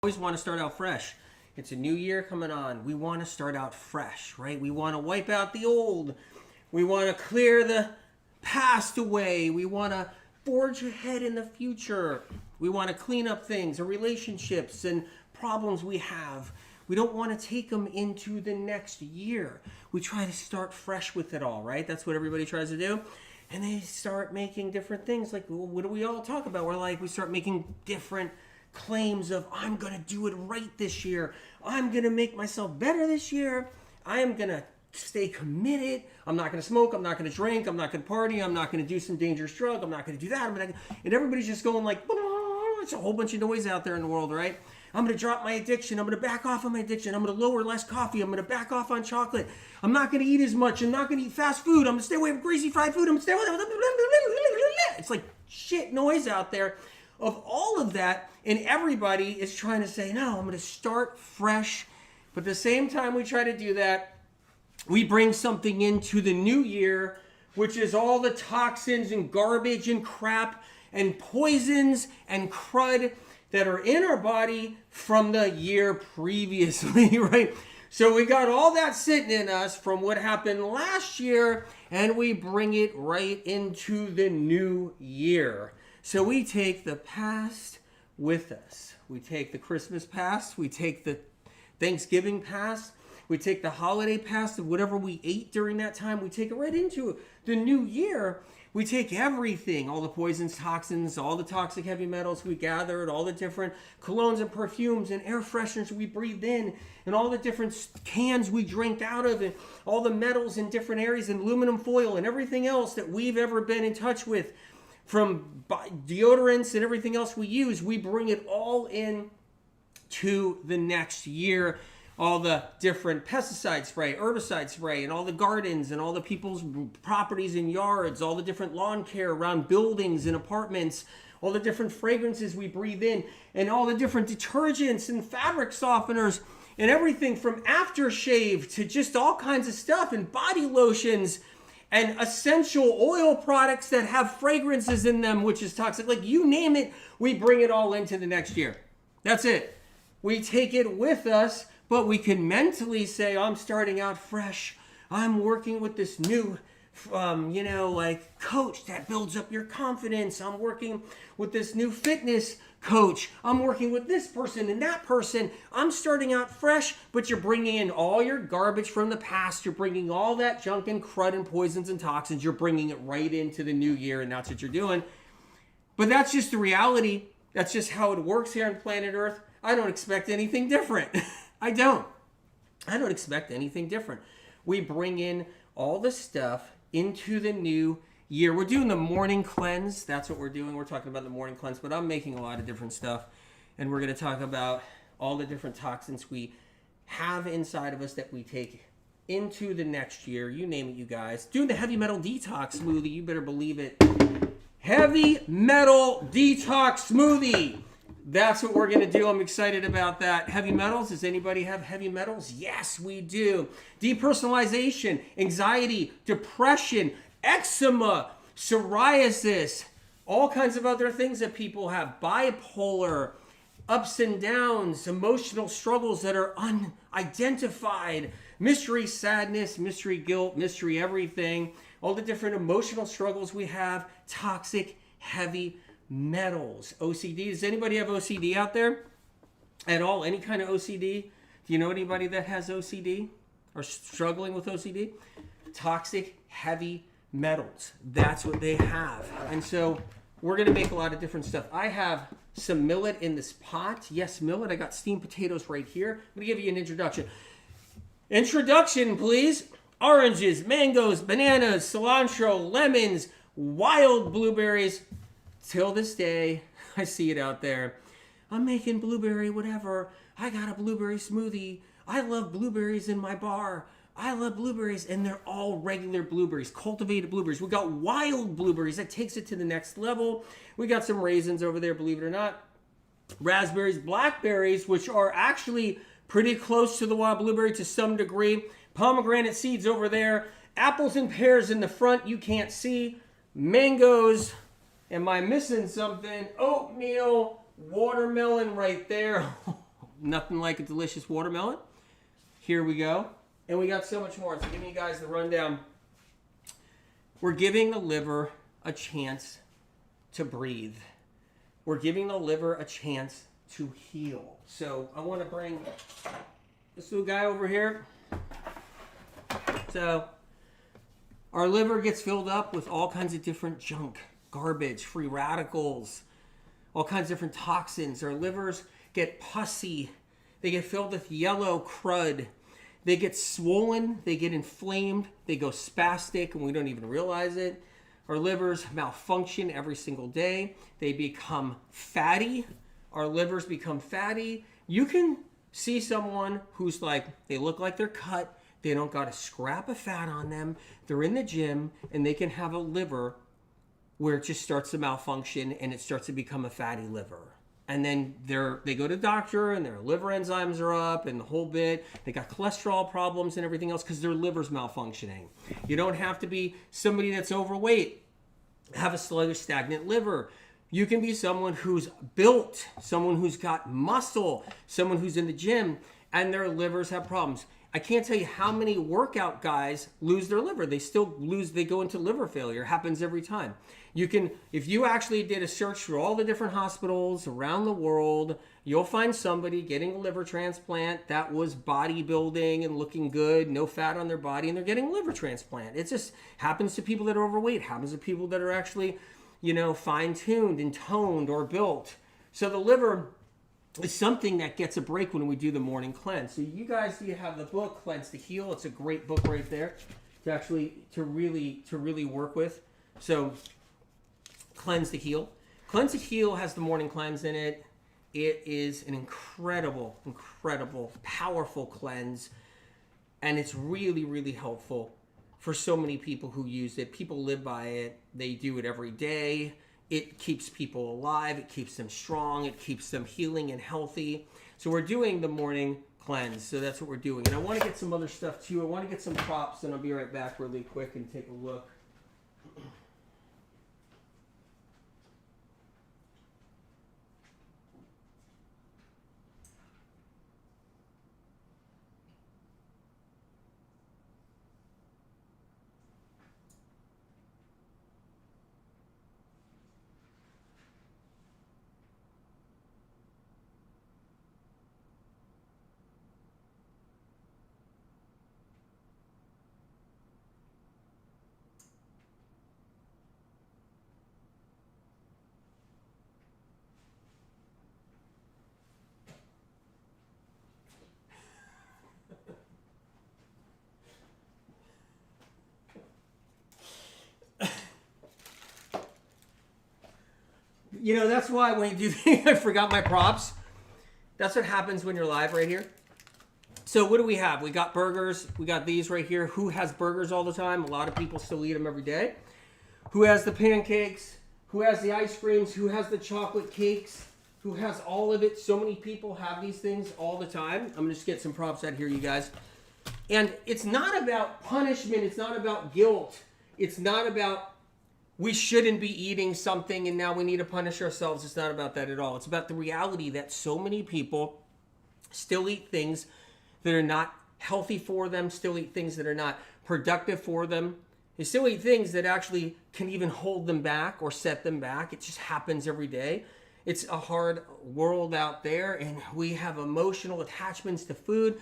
Always want to start out fresh. It's a new year coming on. We want to start out fresh, right? We want to wipe out the old. We want to clear the past away. We want to forge ahead in the future. We want to clean up things and relationships and problems we have. We don't want to take them into the next year. We try to start fresh with it all, right? That's what everybody tries to do. And they start making different things. Like, what do we all talk about? We start making different claims of, I'm going to do it right this year. I'm going to make myself better this year. I am going to stay committed. I'm not going to smoke. I'm not going to drink. I'm not going to party. I'm not going to do some dangerous drug. I'm not going to do that. And everybody's just going like, it's a whole bunch of noise out there in the world, right? I'm going to drop my addiction. I'm going to back off on my addiction. I'm going to lower less coffee. I'm going to back off on chocolate. I'm not going to eat as much. I'm not going to eat fast food. I'm going to stay away from greasy fried food. I'm going to stay away. It's like shit noise out there of all of that. And everybody is trying to say, no, I'm going to start fresh. But at the same time we try to do that, we bring something into the new year, which is all the toxins and garbage and crap and poisons and crud that are in our body from the year previously, right? So we got all that sitting in us from what happened last year, and we bring it right into the new year. So we take the past with us. We take the Christmas past, we take the Thanksgiving past, we take the holiday past of whatever we ate during that time, we take it right into the new year. We take everything, all the poisons, toxins, all the toxic heavy metals we gathered, all the different colognes and perfumes and air fresheners we breathed in, and all the different cans we drank out of, and all the metals in different areas, and aluminum foil, and everything else that we've ever been in touch with, from deodorants and everything else we use, we bring it all in to the next year. All the different pesticide spray, herbicide spray, and all the gardens and all the people's properties and yards, all the different lawn care around buildings and apartments, all the different fragrances we breathe in, and all the different detergents and fabric softeners and everything from aftershave to just all kinds of stuff, and body lotions and essential oil products that have fragrances in them, which is toxic. Like, you name it, we bring it all into the next year. That's it. We take it with us. But we can mentally say, I'm starting out fresh. I'm working with this new, coach that builds up your confidence. I'm working with this new fitness coach. I'm working with this person and that person. I'm starting out fresh, but you're bringing in all your garbage from the past. You're bringing all that junk and crud and poisons and toxins. You're bringing it right into the new year, and that's what you're doing. But that's just the reality. That's just how it works here on planet Earth. I don't expect anything different. I don't expect anything different. We bring in all the stuff into the new year. We're doing the morning cleanse. That's what we're doing. We're talking about the morning cleanse, but I'm making a lot of different stuff. And we're going to talk about all the different toxins we have inside of us that we take into the next year. You name it, you guys. Doing the heavy metal detox smoothie. You better believe it. Heavy metal detox smoothie. That's what we're going to do. I'm excited about that. Heavy metals. Does anybody have heavy metals? Yes, we do. Depersonalization, anxiety, depression, eczema, psoriasis, all kinds of other things that people have. Bipolar, ups and downs, emotional struggles that are unidentified, mystery sadness, mystery guilt, mystery everything, all the different emotional struggles we have, toxic, heavy metals, OCD. Does anybody have OCD out there at all? Any kind of OCD? Do you know anybody that has OCD or struggling with OCD? Toxic heavy metals. That's what they have. And so we're going to make a lot of different stuff. I have some millet in this pot. Yes, millet. I got steamed potatoes right here. I'm going to give you an introduction. Introduction, please. Oranges, mangoes, bananas, cilantro, lemons, wild blueberries. Till this day, I see it out there. I'm making blueberry whatever. I got a blueberry smoothie. I love blueberries in my bar. I love blueberries, and they're all regular blueberries, cultivated blueberries. We got wild blueberries. That takes it to the next level. We got some raisins over there, believe it or not. Raspberries, blackberries, which are actually pretty close to the wild blueberry to some degree. Pomegranate seeds over there. Apples and pears in the front you can't see. Mangoes. Am I missing something? Oatmeal, watermelon right there. nothing like a delicious watermelon. Here we go. And we got so much more. So giving you guys the rundown. We're giving the liver a chance to breathe. We're giving the liver a chance to heal. So I want to bring this little guy over here. So our liver gets filled up with all kinds of different junk, garbage, free radicals, all kinds of different toxins. Our livers get pussy. They get filled with yellow crud. They get swollen. They get inflamed. They go spastic, and we don't even realize it. Our livers malfunction every single day. They become fatty. Our livers become fatty. You can see someone who's like, they look like they're cut. They don't got a scrap of fat on them. They're in the gym, and they can have a liver where it just starts to malfunction, and it starts to become a fatty liver. And then they go to the doctor, and their liver enzymes are up, and the whole bit. They got cholesterol problems and everything else because their liver's malfunctioning. You don't have to be somebody that's overweight, have a sluggish, stagnant liver. You can be someone who's built, someone who's got muscle, someone who's in the gym, and their livers have problems. I can't tell you how many workout guys lose their liver. They still lose, they go into liver failure. It happens every time. You can, if you actually did a search through all the different hospitals around the world, you'll find somebody getting a liver transplant that was bodybuilding and looking good, no fat on their body, and they're getting a liver transplant. It just happens to people that are overweight, happens to people that are actually, fine-tuned and toned or built. So the liver is something that gets a break when we do the morning cleanse. So you guys, you have the book Cleanse to Heal. It's a great book right there to really work with. So Cleanse to Heal. Cleanse to Heal has the morning cleanse in it. It is an incredible, powerful cleanse. And it's really, really helpful for so many people who use it. People live by it. They do it every day. It keeps people alive. It keeps them strong. It keeps them healing and healthy. So we're doing the morning cleanse. So that's what we're doing. And I want to get some other stuff too. I want to get some props, and I'll be right back really quick and take a look. That's why when you do think I forgot my props. That's what happens when you're live right here. So what do we have? We got burgers. We got these right here. Who has burgers all the time? A lot of people still eat them every day. Who has the pancakes? Who has the ice creams? Who has the chocolate cakes? Who has all of it? So many people have these things all the time. I'm going to just get some props out here, you guys. And it's not about punishment. It's not about guilt. It's not about we shouldn't be eating something and now we need to punish ourselves. It's not about that at all. It's about the reality that so many people still eat things that are not healthy for them, still eat things that are not productive for them. They still eat things that actually can even hold them back or set them back. It just happens every day. It's a hard world out there, and we have emotional attachments to food.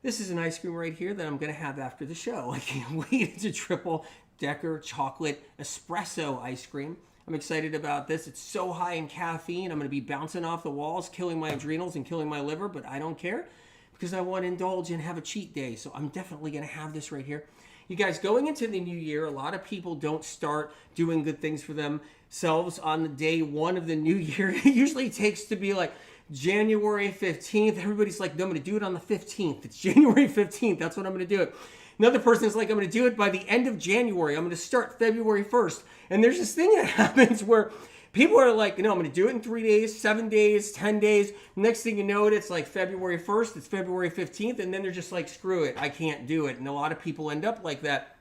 This is an ice cream right here that I'm going to have after the show. I can't wait. It's a triple decker chocolate espresso ice cream. I'm excited about this. It's so high in caffeine. I'm going to be bouncing off the walls, killing my adrenals and killing my liver, but I don't care because I want to indulge and have a cheat day. So I'm definitely going to have this right here. You guys, going into the new year, a lot of people don't start doing good things for themselves on the day one of the new year. It usually takes to be like January 15th. Everybody's like, no, I'm going to do it on the 15th. It's January 15th. That's when I'm going to do it. Another person is like, I'm going to do it by the end of January. I'm going to start February 1st. And there's this thing that happens where people are like, I'm going to do it in 3 days, 7 days, 10 days. Next thing you know it's like February 1st, it's February 15th, and then they're just like, screw it, I can't do it. And a lot of people end up like that.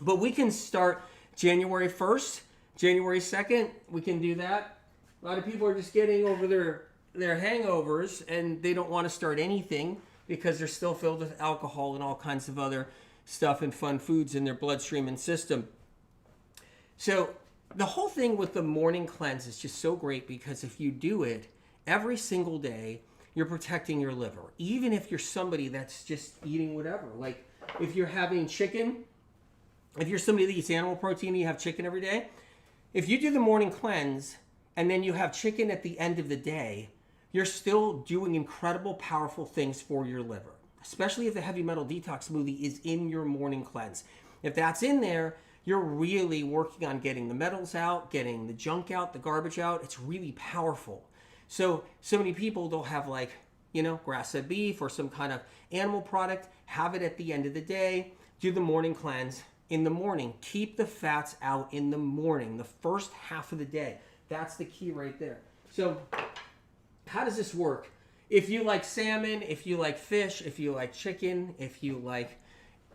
But we can start January 1st, January 2nd, we can do that. A lot of people are just getting over their hangovers and they don't want to start anything because they're still filled with alcohol and all kinds of other stuff and fun foods in their bloodstream and system. So the whole thing with the morning cleanse is just so great because if you do it every single day, you're protecting your liver. Even if you're somebody that's just eating whatever. Like if you're having chicken, if you're somebody that eats animal protein and you have chicken every day, if you do the morning cleanse and then you have chicken at the end of the day, you're still doing incredible, powerful things for your liver. Especially if the heavy metal detox smoothie is in your morning cleanse. If that's in there, you're really working on getting the metals out, getting the junk out, the garbage out. It's really powerful. So many people, they'll have like, grass-fed beef or some kind of animal product, have it at the end of the day, do the morning cleanse in the morning. Keep the fats out in the morning, the first half of the day. That's the key right there. So how does this work? If you like salmon, if you like fish, if you like chicken, if you like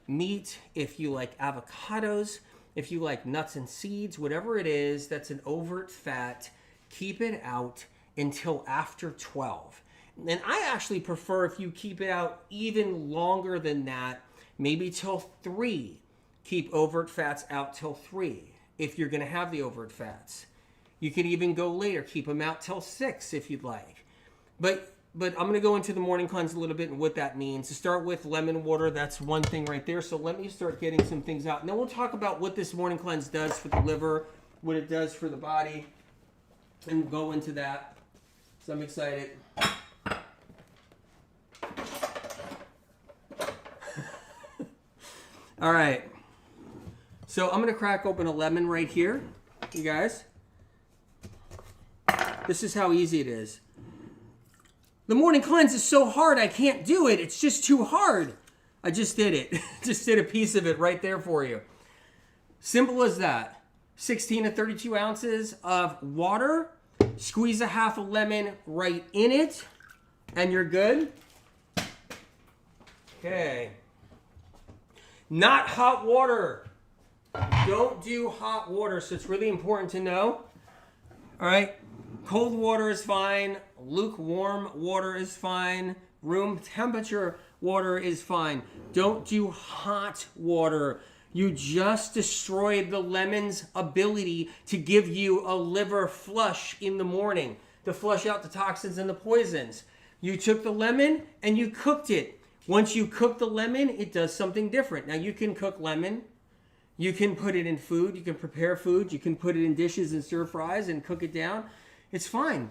meat, if you like avocados, if you like nuts and seeds, whatever it is that's an overt fat, keep it out until after 12. And I actually prefer if you keep it out even longer than that, maybe till 3. Keep overt fats out till 3 if you're going to have the overt fats. You can even go later. Keep them out till 6 if you'd like. But I'm going to go into the morning cleanse a little bit and what that means. To start with, lemon water, that's one thing right there. So let me start getting some things out. And then we'll talk about what this morning cleanse does for the liver, what it does for the body, and we'll go into that. So I'm excited. All right. So I'm going to crack open a lemon right here, you guys. This is how easy it is. The morning cleanse is so hard, I can't do it. It's just too hard. I just did it. Just did a piece of it right there for you. Simple as that. 16 to 32 ounces of water. Squeeze a half a lemon right in it. And you're good. Okay. Not hot water. Don't do hot water. So it's really important to know. All right. Cold water is fine. Lukewarm water is fine. Room temperature water is fine. Don't do hot water. You just destroyed the lemon's ability to give you a liver flush in the morning, to flush out the toxins and the poisons. You took the lemon and you cooked it. Once you cook the lemon, it does something different. Now you can cook lemon. You can put it in food. You can prepare food. You can put it in dishes and stir fries and cook it down. It's fine.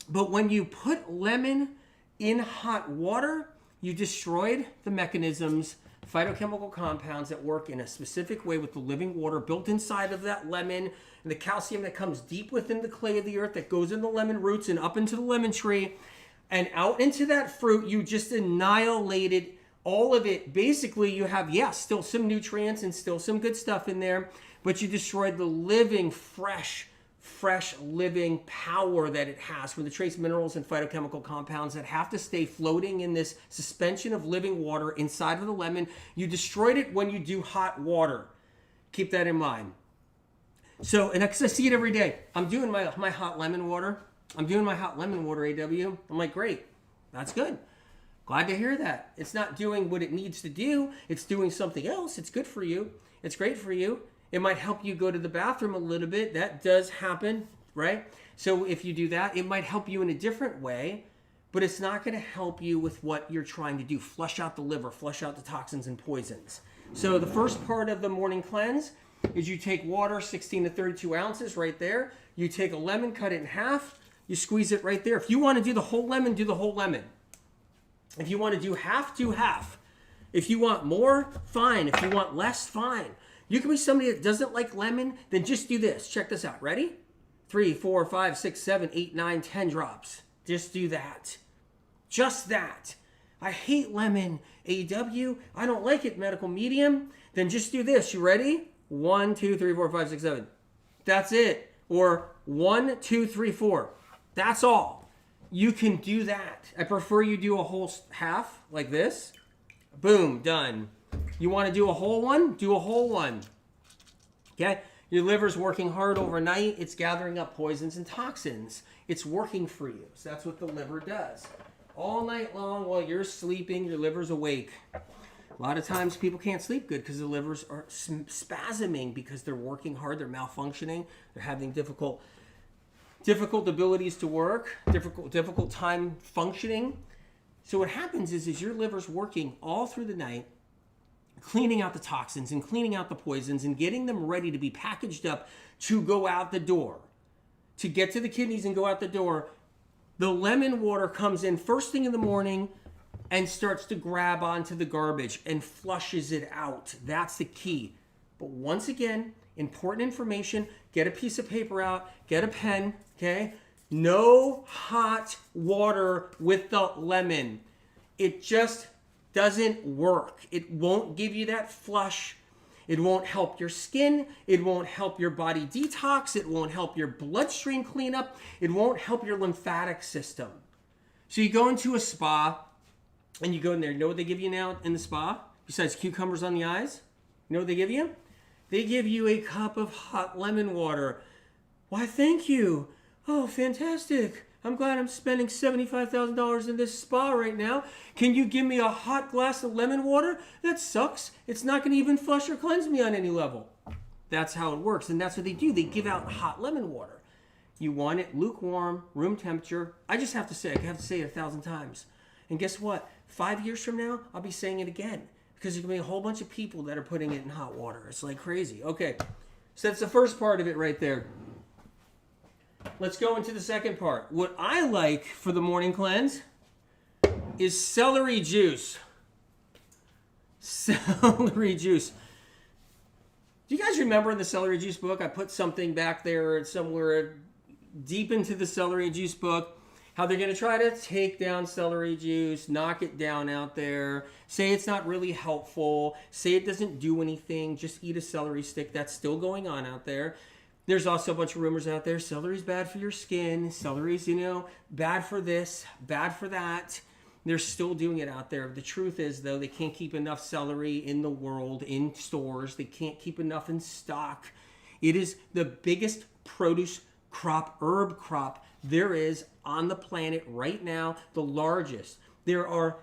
But when you put lemon in hot water, you destroyed the mechanisms, phytochemical compounds that work in a specific way with the living water built inside of that lemon, and the calcium that comes deep within the clay of the earth that goes in the lemon roots and up into the lemon tree and out into that fruit. You just annihilated all of it. Basically, you have, still some nutrients and still some good stuff in there, but you destroyed the living, fresh living power that it has from the trace minerals and phytochemical compounds that have to stay floating in this suspension of living water inside of the lemon. You destroyed it when you do hot water. Keep that in mind. So, and because I see it every day, I'm doing my hot lemon water. I'm doing my hot lemon water, AW. I'm like, great. That's good. Glad to hear that. It's not doing what it needs to do. It's doing something else. It's good for you. It's great for you. It might help you go to the bathroom a little bit. That does happen, right? So if you do that, it might help you in a different way, but it's not going to help you with what you're trying to do. Flush out the liver, flush out the toxins and poisons. So the first part of the morning cleanse is you take water, 16 to 32 ounces right there. You take a lemon, cut it in half. You squeeze it right there. If you want to do the whole lemon, do the whole lemon. If you want to do half, do half. If you want more, fine. If you want less, fine. You can be somebody that doesn't like lemon, then just do this. Check this out. Ready? 3, 4, 5, 6, 7, 8, 9, 10 drops. Just do that. Just that. I hate lemon, AW. I don't like it, medical medium. Then just do this. You ready? 1, 2, 3, 4, 5, 6, 7. That's it. Or 1, 2, 3, 4. That's all. You can do that. I prefer you do a whole half like this. Boom, done. You want to do a whole one? Do a whole one. Okay? Your liver's working hard overnight. It's gathering up poisons and toxins. It's working for you. So that's what the liver does. All night long while you're sleeping, your liver's awake. A lot of times people can't sleep good because the livers are spasming because they're working hard, they're malfunctioning, they're having difficult abilities to work, difficult time functioning. So what happens is your liver's working all through the night, cleaning out the toxins and cleaning out the poisons and getting them ready to be packaged up to go out the door, to get to the kidneys and go out the door. The lemon water comes in first thing in the morning and starts to grab onto the garbage and flushes it out. That's the key. But once again, important information, get a piece of paper out, get a pen, okay? No hot water with the lemon. It just doesn't work. It won't give you that flush. It won't help your skin. It won't help your body detox. It won't help your bloodstream clean up. It won't help your lymphatic system. So you go into a spa and you go in there. You know what they give you now in the spa? Besides cucumbers on the eyes? You know what they give you? They give you a cup of hot lemon water. Why, thank you. Oh, fantastic. I'm glad I'm spending $75,000 in this spa right now. Can you give me a hot glass of lemon water? That sucks. It's not going to even flush or cleanse me on any level. That's how it works. And that's what they do. They give out hot lemon water. You want it lukewarm, room temperature. I just have to say, I have to say it 1,000 times. And guess what? 5 years from now, I'll be saying it again. Because there's going to be a whole bunch of people that are putting it in hot water. It's like crazy. Okay, so that's the first part of it right there. Let's go into the second part. What I like for the morning cleanse is celery juice. Celery juice. Do you guys remember in the celery juice book, I put something back there somewhere deep into the celery juice book, how they're going to try to take down celery juice, knock it down out there, say it's not really helpful, say it doesn't do anything, just eat a celery stick. That's still going on out there. There's also a bunch of rumors out there. Celery's bad for your skin. Celery's, bad for this, bad for that. They're still doing it out there. The truth is, though, they can't keep enough celery in the world, in stores. They can't keep enough in stock. It is the biggest produce crop, herb crop there is on the planet right now, the largest. There are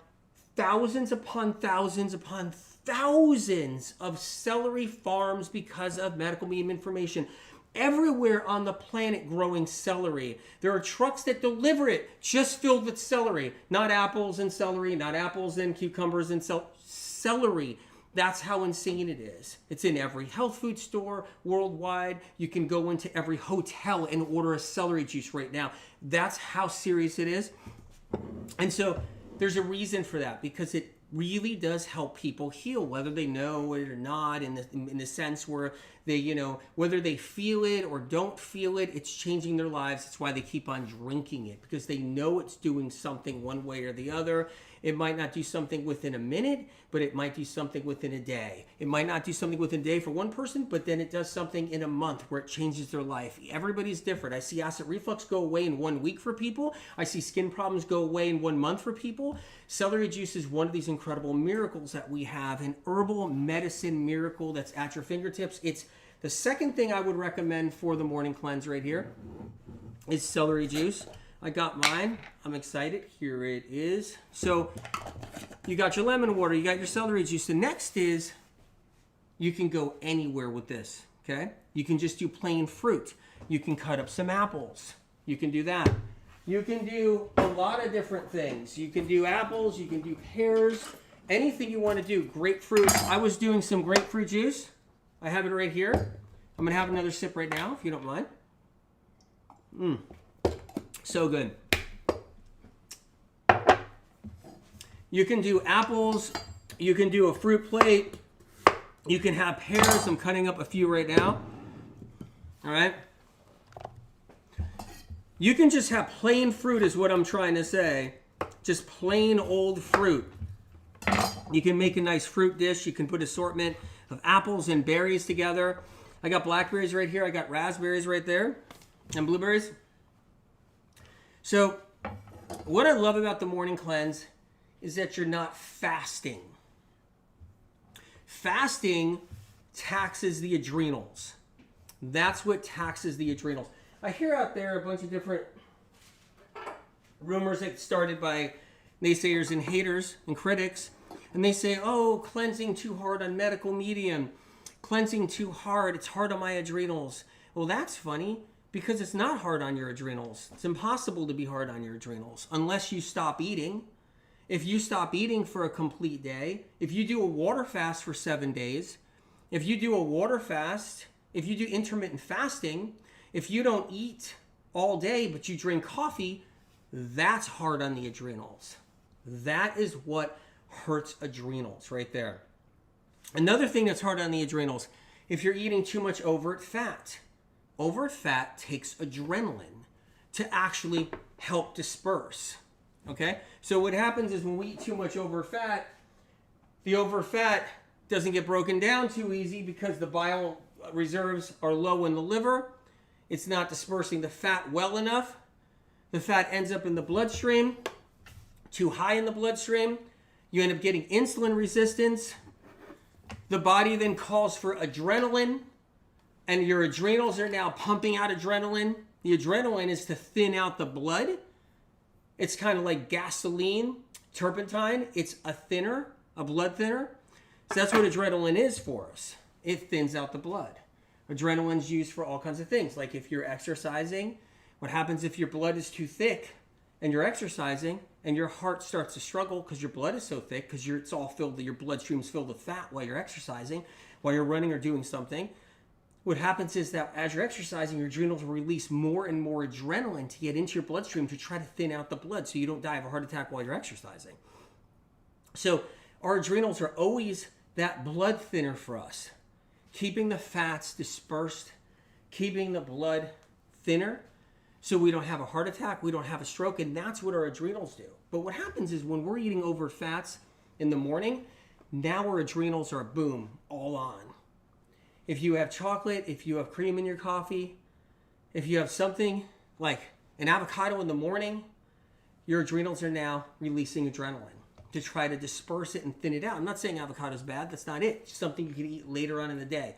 thousands upon thousands upon thousands of celery farms because of medical meme information. Everywhere on the planet growing celery. There are trucks that deliver it just filled with celery. Not apples and celery, not apples and cucumbers and celery. That's how insane it is. It's in every health food store worldwide. You can go into every hotel and order a celery juice right now. That's how serious it is. And so there's a reason for that, because it really does help people heal, whether they know it or not, in the sense where they, whether they feel it or don't feel it, it's changing their lives. That's why they keep on drinking it, because they know it's doing something one way or the other. It might not do something within a minute, but it might do something within a day. It might not do something within a day for one person, but then it does something in a month where it changes their life. Everybody's different. I see acid reflux go away in 1 week for people. I see skin problems go away in 1 month for people. Celery juice is one of these incredible miracles that we have, an herbal medicine miracle that's at your fingertips. It's the second thing I would recommend for the morning cleanse right here is celery juice. I got mine. I'm excited. Here it is. So you got your lemon water. You got your celery juice. The next is you can go anywhere with this, okay? You can just do plain fruit. You can cut up some apples. You can do that. You can do a lot of different things. You can do apples. You can do pears. Anything you want to do. Grapefruit. I was doing some grapefruit juice. I have it right here. I'm going to have another sip right now, if you don't mind. So good. You can do apples. You can do a fruit plate. You can have pears. I'm cutting up a few right now. All right. You can just have plain fruit is what I'm trying to say. Just plain old fruit. You can make a nice fruit dish. You can put assortment of apples and berries together. I got blackberries right here. I got raspberries right there. And blueberries. So what I love about the morning cleanse is that you're not fasting. Fasting taxes the adrenals. That's what taxes the adrenals. I hear out there a bunch of different rumors that started by naysayers and haters and critics. And they say, oh, cleansing too hard on medical medium. Cleansing too hard. It's hard on my adrenals. Well, that's funny because it's not hard on your adrenals. It's impossible to be hard on your adrenals unless you stop eating. If you stop eating for a complete day, if you do a water fast for 7 days, if you do a water fast, if you do intermittent fasting, if you don't eat all day but you drink coffee, that's hard on the adrenals. That is what hurts adrenals right there. Another thing that's hard on the adrenals, if you're eating too much overt fat. Overt fat takes adrenaline to actually help disperse. Okay? So what happens is when we eat too much overt fat, the overt fat doesn't get broken down too easy because the bile reserves are low in the liver. It's not dispersing the fat well enough. The fat ends up in the bloodstream, too high in the bloodstream. You end up getting insulin resistance. The body then calls for adrenaline, and your adrenals are now pumping out adrenaline. The adrenaline is to thin out the blood. It's kind of like gasoline, turpentine. It's a thinner, a blood thinner. So that's what adrenaline is for us. It thins out the blood. Adrenaline's used for all kinds of things. Like if you're exercising, what happens if your blood is too thick and you're exercising and your heart starts to struggle because your blood is so thick because it's all filled, your bloodstream's filled with fat while you're exercising, while you're running or doing something. What happens is that as you're exercising, your adrenals will release more and more adrenaline to get into your bloodstream to try to thin out the blood so you don't die of a heart attack while you're exercising. So our adrenals are always that blood thinner for us, keeping the fats dispersed, keeping the blood thinner so we don't have a heart attack, we don't have a stroke, and that's what our adrenals do. But what happens is when we're eating over fats in the morning, now our adrenals are boom, all on. If you have chocolate, if you have cream in your coffee, if you have something like an avocado in the morning, your adrenals are now releasing adrenaline to try to disperse it and thin it out. I'm not saying avocado is bad. That's not it. It's something you can eat later on in the day.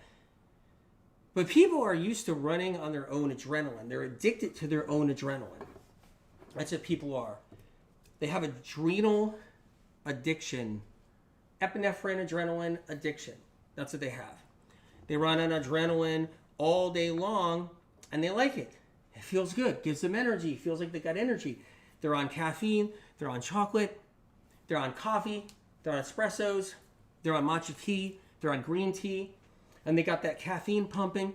But people are used to running on their own adrenaline. They're addicted to their own adrenaline. That's what people are. They have adrenal addiction. Epinephrine adrenaline addiction. That's what they have. They run on adrenaline all day long, and they like it. It feels good. Gives them energy. Feels like they got energy. They're on caffeine. They're on chocolate. They're on coffee. They're on espressos. They're on matcha tea. They're on green tea. And they got that caffeine pumping.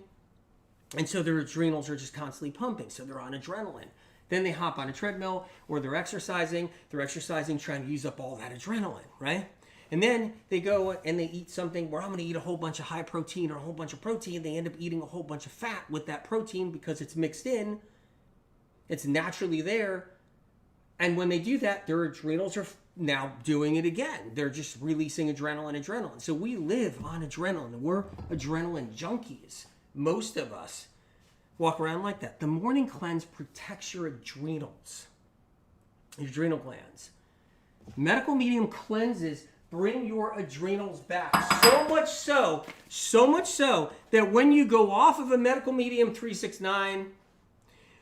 And so their adrenals are just constantly pumping. So they're on adrenaline. Then they hop on a treadmill or they're exercising. They're exercising trying to use up all that adrenaline, right? And then they go and they eat something where I'm going to eat a whole bunch of high protein or a whole bunch of protein. They end up eating a whole bunch of fat with that protein because it's mixed in. It's naturally there. And when they do that, their adrenals are now doing it again. They're just releasing adrenaline. So we live on adrenaline. We're adrenaline junkies. Most of us walk around like that. The morning cleanse protects your adrenals, your adrenal glands. Medical medium cleanses bring your adrenals back. So much so that when you go off of a medical medium 369,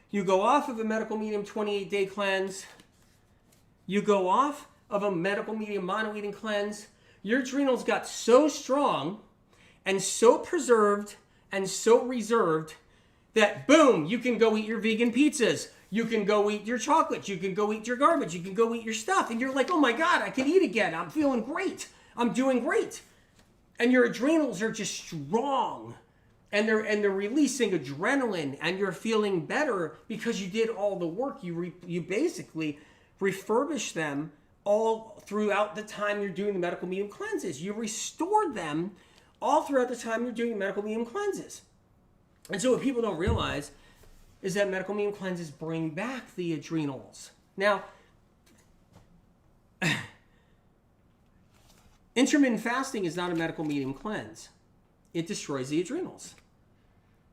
you go off of a medical medium 28-day cleanse, you go off of a medical medium mono-eating cleanse, your adrenals got so strong and so preserved and so reserved that boom, you can go eat your vegan pizzas. You can go eat your chocolate. You can go eat your garbage. You can go eat your stuff. And you're like, oh my God, I can eat again. I'm feeling great. I'm doing great. And your adrenals are just strong. And they're releasing adrenaline. And you're feeling better because you did all the work. You basically refurbish them all throughout the time you're doing the medical medium cleanses. You restored them all throughout the time you're doing medical medium cleanses. And so what people don't realize is that medical medium cleanses bring back the adrenals. Now, intermittent fasting is not a medical medium cleanse. It destroys the adrenals.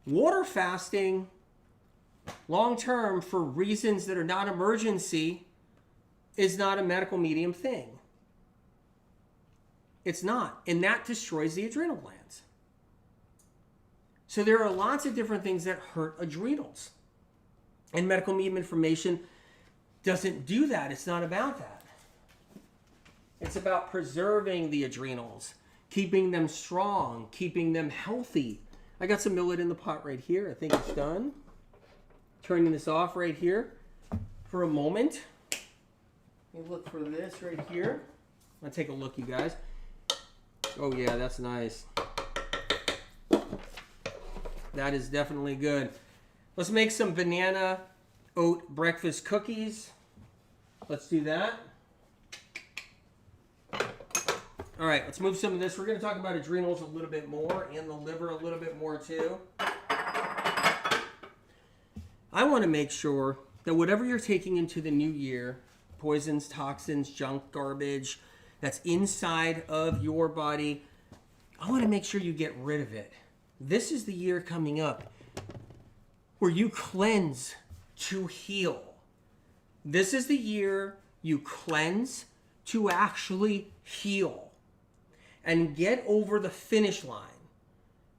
Water fasting, long term, for reasons that are not emergency, is not a medical medium thing. It's not. And that destroys the adrenal glands. So there are lots of different things that hurt adrenals. And medical meme information doesn't do that. It's not about that. It's about preserving the adrenals, keeping them strong, keeping them healthy. I got some millet in the pot right here. I think it's done. Turning this off right here for a moment. Let me look for this right here. I'll take a look, you guys. Oh yeah, that's nice. That is definitely good. Let's make some banana oat breakfast cookies. Let's do that. All right, let's move some of this. We're going to talk about adrenals a little bit more and the liver a little bit more too. I want to make sure that whatever you're taking into the new year, poisons, toxins, junk, garbage, that's inside of your body, I want to make sure you get rid of it. This is the year coming up where you cleanse to heal. This is the year you cleanse to actually heal and get over the finish line.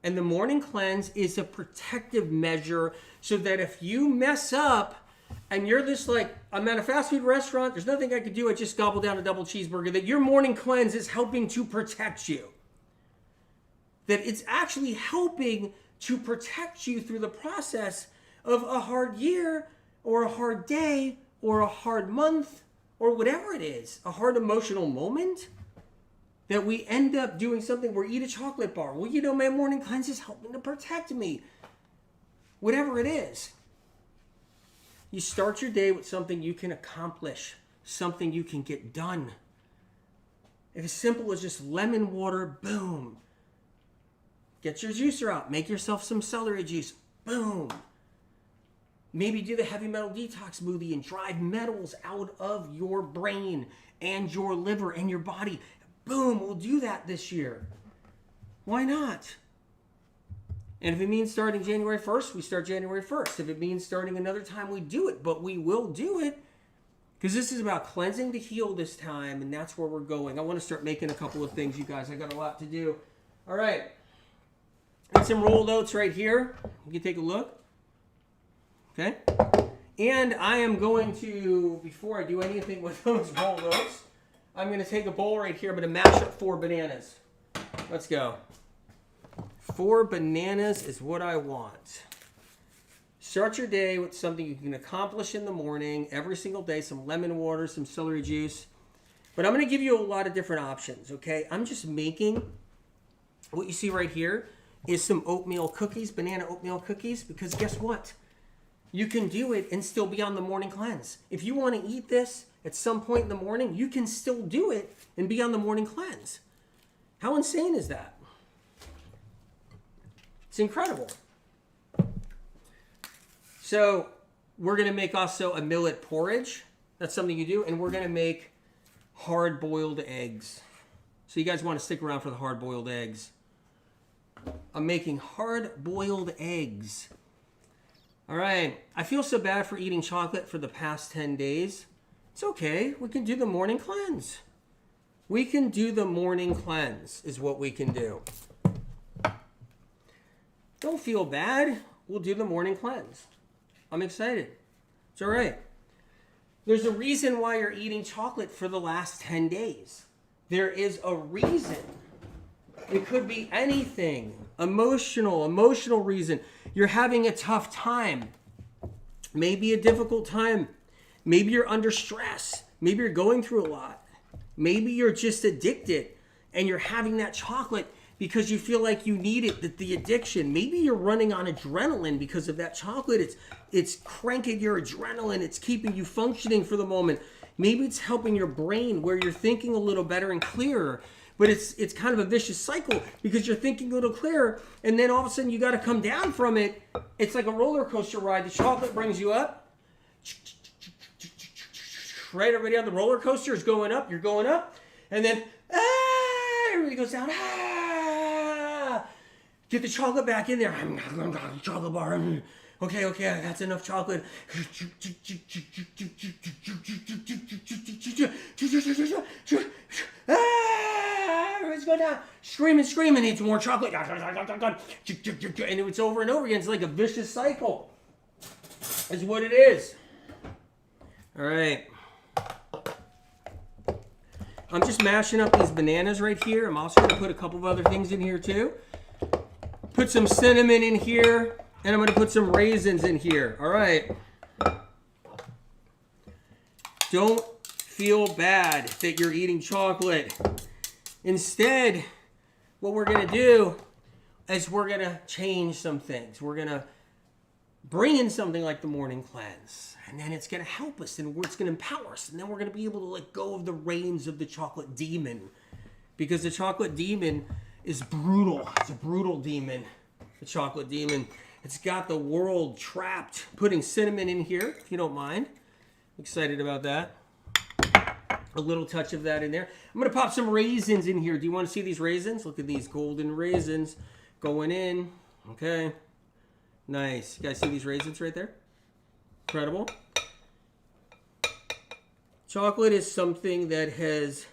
And the morning cleanse is a protective measure so that if you mess up and you're this like, I'm at a fast food restaurant, there's nothing I could do, I just gobble down a double cheeseburger, that your morning cleanse is helping to protect you. That it's actually helping to protect you through the process of a hard year or a hard day or a hard month or whatever it is, a hard emotional moment, that we end up doing something where eat a chocolate bar. Well, you know, my morning cleanse is helping to protect me. Whatever it is. You start your day with something you can accomplish, something you can get done. If it's simple as just lemon water, boom. Get your juicer out. Make yourself some celery juice. Boom. Maybe do the heavy metal detox smoothie and drive metals out of your brain and your liver and your body. Boom, we'll do that this year. Why not? And if it means starting January 1st, we start January 1st. If it means starting another time, we do it. But we will do it because this is about cleansing to heal this time, and that's where we're going. I want to start making a couple of things, you guys. I got a lot to do. All right. Got some rolled oats right here. You can take a look. Okay. And I am going to, before I do anything with those rolled oats, I'm going to take a bowl right here. I'm going to mash up 4 bananas. Let's go. 4 bananas is what I want. Start your day with something you can accomplish in the morning, every single day, some lemon water, some celery juice. But I'm going to give you a lot of different options, okay? I'm just making, what you see right here is some oatmeal cookies, banana oatmeal cookies, because guess what? You can do it and still be on the morning cleanse. If you want to eat this at some point in the morning, you can still do it and be on the morning cleanse. How insane is that? It's incredible. So we're going to make also a millet porridge. That's something you do. And we're going to make hard-boiled eggs. So you guys want to stick around for the hard-boiled eggs. I'm making hard-boiled eggs. All right. I feel so bad for eating chocolate for the past 10 days. It's okay. We can do the morning cleanse. We can do the morning cleanse is what we can do. Don't feel bad. We'll do the morning cleanse. I'm excited. It's all right. There's a reason why you're eating chocolate for the last 10 days. There is a reason. It could be anything. Emotional reason. You're having a tough time. Maybe a difficult time. Maybe you're under stress. Maybe you're going through a lot. Maybe you're just addicted and you're having that chocolate because you feel like you need it, the addiction. Maybe you're running on adrenaline because of that chocolate. It's cranking your adrenaline. It's keeping you functioning for the moment. Maybe it's helping your brain where you're thinking a little better and clearer. But it's kind of a vicious cycle because you're thinking a little clearer and then all of a sudden you got to come down from it. It's like a roller coaster ride. The chocolate brings you up. Right, everybody on the roller coaster is going up. You're going up. And then, everybody goes down. Get the chocolate back in there. Chocolate bar. Okay, that's enough chocolate. Chocolate's good now. Screaming, needs more chocolate. And it's over and over again. It's like a vicious cycle. That's what it is. All right. I'm just mashing up these bananas right here. I'm also going to put a couple of other things in here too. Put some cinnamon in here. And I'm going to put some raisins in here. All right. Don't feel bad that you're eating chocolate. Instead, what we're going to do is we're going to change some things. We're going to bring in something like the morning cleanse. And then it's going to help us and it's going to empower us. And then we're going to be able to let go of the reins of the chocolate demon. Because the chocolate demon is brutal. It's a brutal demon. The chocolate demon. It's got the world trapped. Putting cinnamon in here, if you don't mind. Excited about that. A little touch of that in there. I'm going to pop some raisins in here. Do you want to see these raisins? Look at these golden raisins going in. Okay. Nice. You guys see these raisins right there? Incredible. Chocolate is something that has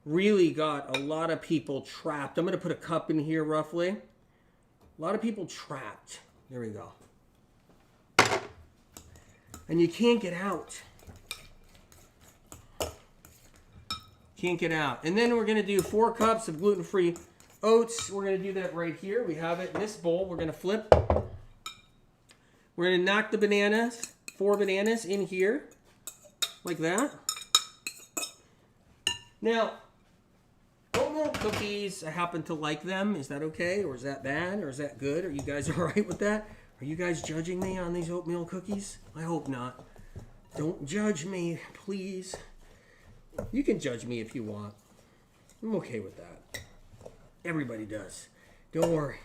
really got a lot of people trapped. I'm going to put a cup in here roughly. A lot of people trapped. There we go. And you can't get out. Can't get out. And then we're going to do 4 cups of gluten-free oats. We're going to do that right here. We have it in this bowl. We're going to flip. We're going to knock the bananas, 4 bananas in here, like that. Now, oatmeal cookies, I happen to like them. Is that okay? Or is that bad? Or is that good? Are you guys all right with that? Are you guys judging me on these oatmeal cookies? I hope not. Don't judge me, please. You can judge me if you want. I'm okay with that. Everybody does. Don't worry.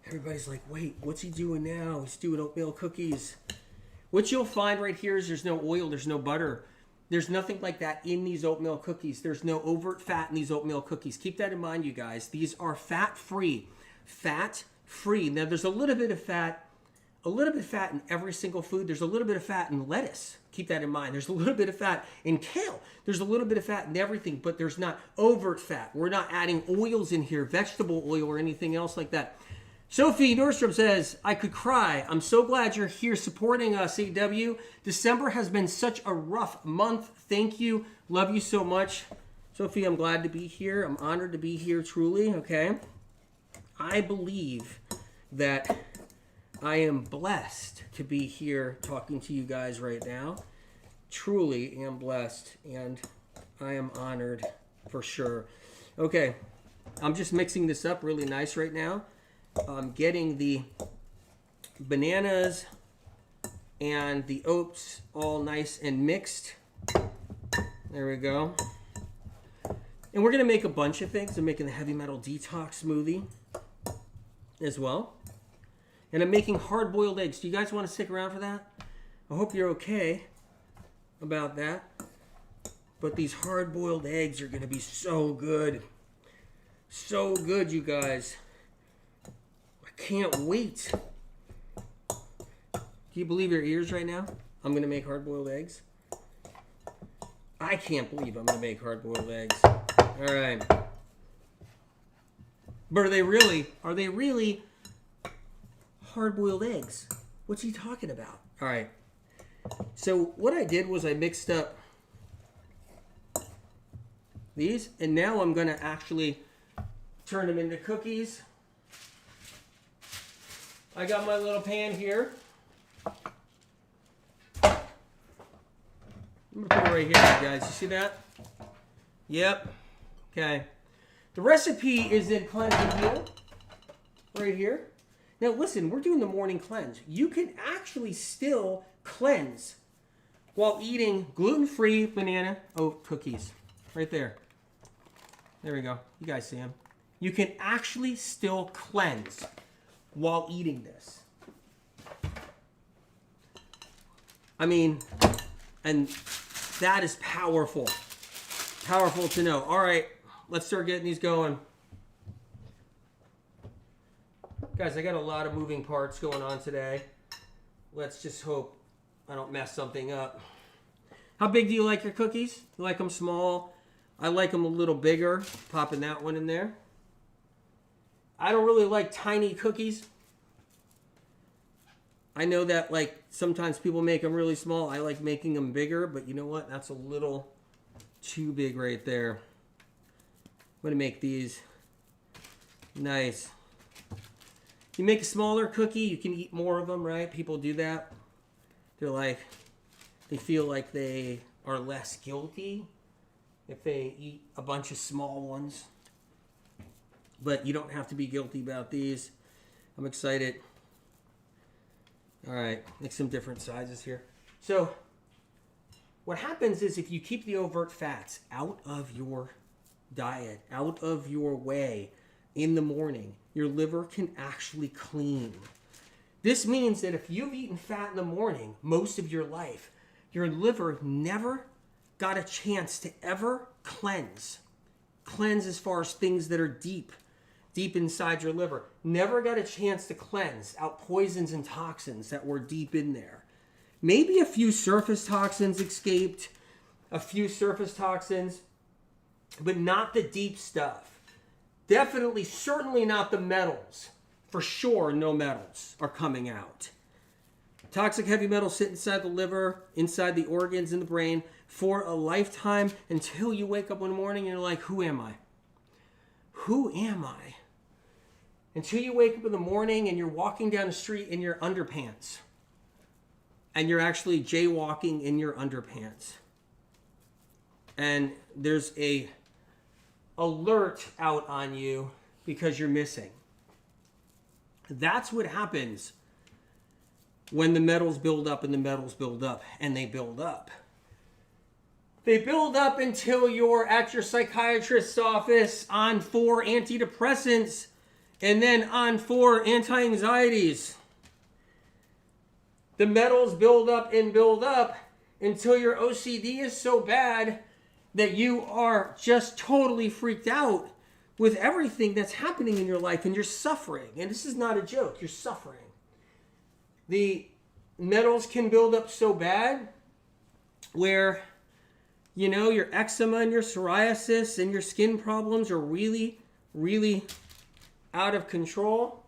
Everybody's like, wait, what's he doing now? He's doing oatmeal cookies. What you'll find right here is there's no oil, there's no butter. There's nothing like that in these oatmeal cookies. There's no overt fat in these oatmeal cookies. Keep that in mind, you guys. These are fat-free. Fat-free. Now, there's a little bit of fat in every single food. There's a little bit of fat in lettuce. Keep that in mind. There's a little bit of fat in kale. There's a little bit of fat in everything, but there's not overt fat. We're not adding oils in here, vegetable oil or anything else like that. Sophie Nordstrom says, I could cry. I'm so glad you're here supporting us, AW. December has been such a rough month. Thank you. Love you so much. Sophie, I'm glad to be here. I'm honored to be here, truly, okay? I believe that I am blessed to be here talking to you guys right now. Truly am blessed, and I am honored for sure. Okay, I'm just mixing this up really nice right now. I'm getting the bananas and the oats all nice and mixed. There we go. And we're going to make a bunch of things. I'm making the heavy metal detox smoothie as well. And I'm making hard-boiled eggs. Do you guys want to stick around for that? I hope you're okay about that. But these hard-boiled eggs are going to be so good. So good, you guys. I can't wait. Do you believe your ears right now? I'm going to make hard-boiled eggs. I can't believe I'm going to make hard-boiled eggs. All right. But are they really hard-boiled eggs? What's he talking about? All right. So what I did was I mixed up these, and now I'm going to actually turn them into cookies. I got my little pan here. I'm going to put it right here, guys. You see that? Yep. Okay. The recipe is in Cleanse and Heal. Right here. Now listen, we're doing the morning cleanse. You can actually still cleanse while eating gluten-free banana oat cookies. Right there. There we go. You guys see them. You can actually still cleanse while eating this. I mean, and that is powerful. Powerful to know. All right, let's start getting these going. Guys, I got a lot of moving parts going on today. Let's just hope I don't mess something up. How big do you like your cookies? You like them small, I like them a little bigger, popping that one in there. I don't really like tiny cookies. I know that like sometimes people make them really small. I like making them bigger, but you know what? That's a little too big right there. I'm going to make these nice. You make a smaller cookie, you can eat more of them, right? People do that. They feel like they are less guilty if they eat a bunch of small ones. But you don't have to be guilty about these. I'm excited. All right, make some different sizes here. So what happens is if you keep the overt fats out of your diet, out of your way in the morning, your liver can actually clean. This means that if you've eaten fat in the morning most of your life, your liver never got a chance to ever cleanse. Cleanse as far as things that are deep inside your liver. Never got a chance to cleanse out poisons and toxins that were deep in there. Maybe a few surface toxins escaped, but not the deep stuff. Definitely, certainly not the metals. For sure, no metals are coming out. Toxic heavy metals sit inside the liver, inside the organs, in the brain for a lifetime until you wake up one morning and you're like, who am I? Who am I? Until you wake up in the morning and you're walking down the street in your underpants. And you're actually jaywalking in your underpants. And there's a alert out on you because you're missing. That's what happens when the metals build up and the metals build up and they build up. They build up until you're at your psychiatrist's office on 4 antidepressants and then on 4 anti-anxieties. The metals build up and build up until your OCD is so bad that you are just totally freaked out with everything that's happening in your life and you're suffering. And this is not a joke, you're suffering. The metals can build up so bad where, you know, your eczema and your psoriasis and your skin problems are really, really out of control.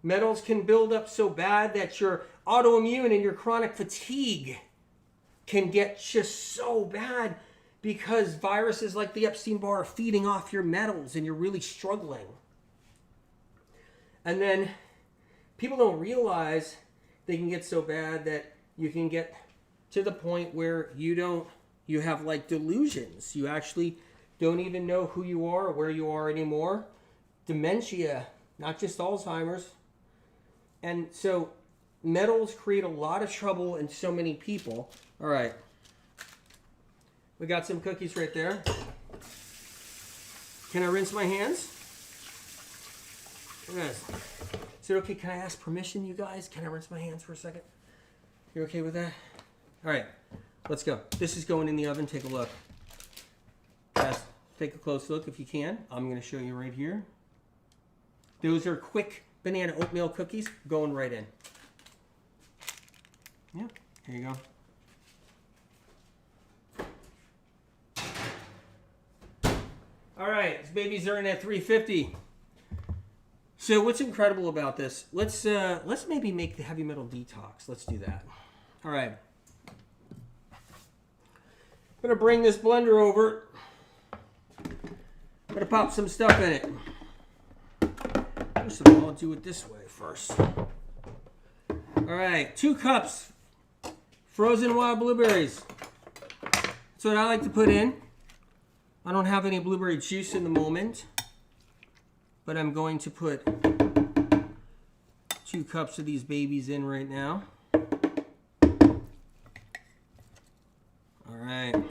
Metals can build up so bad that your autoimmune and your chronic fatigue can get just so bad because viruses like the Epstein-Barr are feeding off your metals and you're really struggling. And then people don't realize they can get so bad that you can get to the point where you have like delusions. You actually don't even know who you are or where you are anymore. Dementia, not just Alzheimer's. And so metals create a lot of trouble in so many people. All right. We got some cookies right there. Can I rinse my hands? Yes. Is it okay? Can I ask permission, you guys? Can I rinse my hands for a second? You okay with that? All right. Let's go. This is going in the oven. Take a look. Guys, take a close look if you can. I'm going to show you right here. Those are quick banana oatmeal cookies going right in. Yeah, here you go. All right, these babies are in at 350. So what's incredible about this? Let's maybe make the heavy metal detox. Let's do that. All right. I'm gonna bring this blender over. I'm gonna pop some stuff in it. First of all, I'll do it this way first. All right, 2 cups frozen wild blueberries. That's what I like to put in. I don't have any blueberry juice in the moment, but I'm going to put 2 cups of these babies in right now. All right. You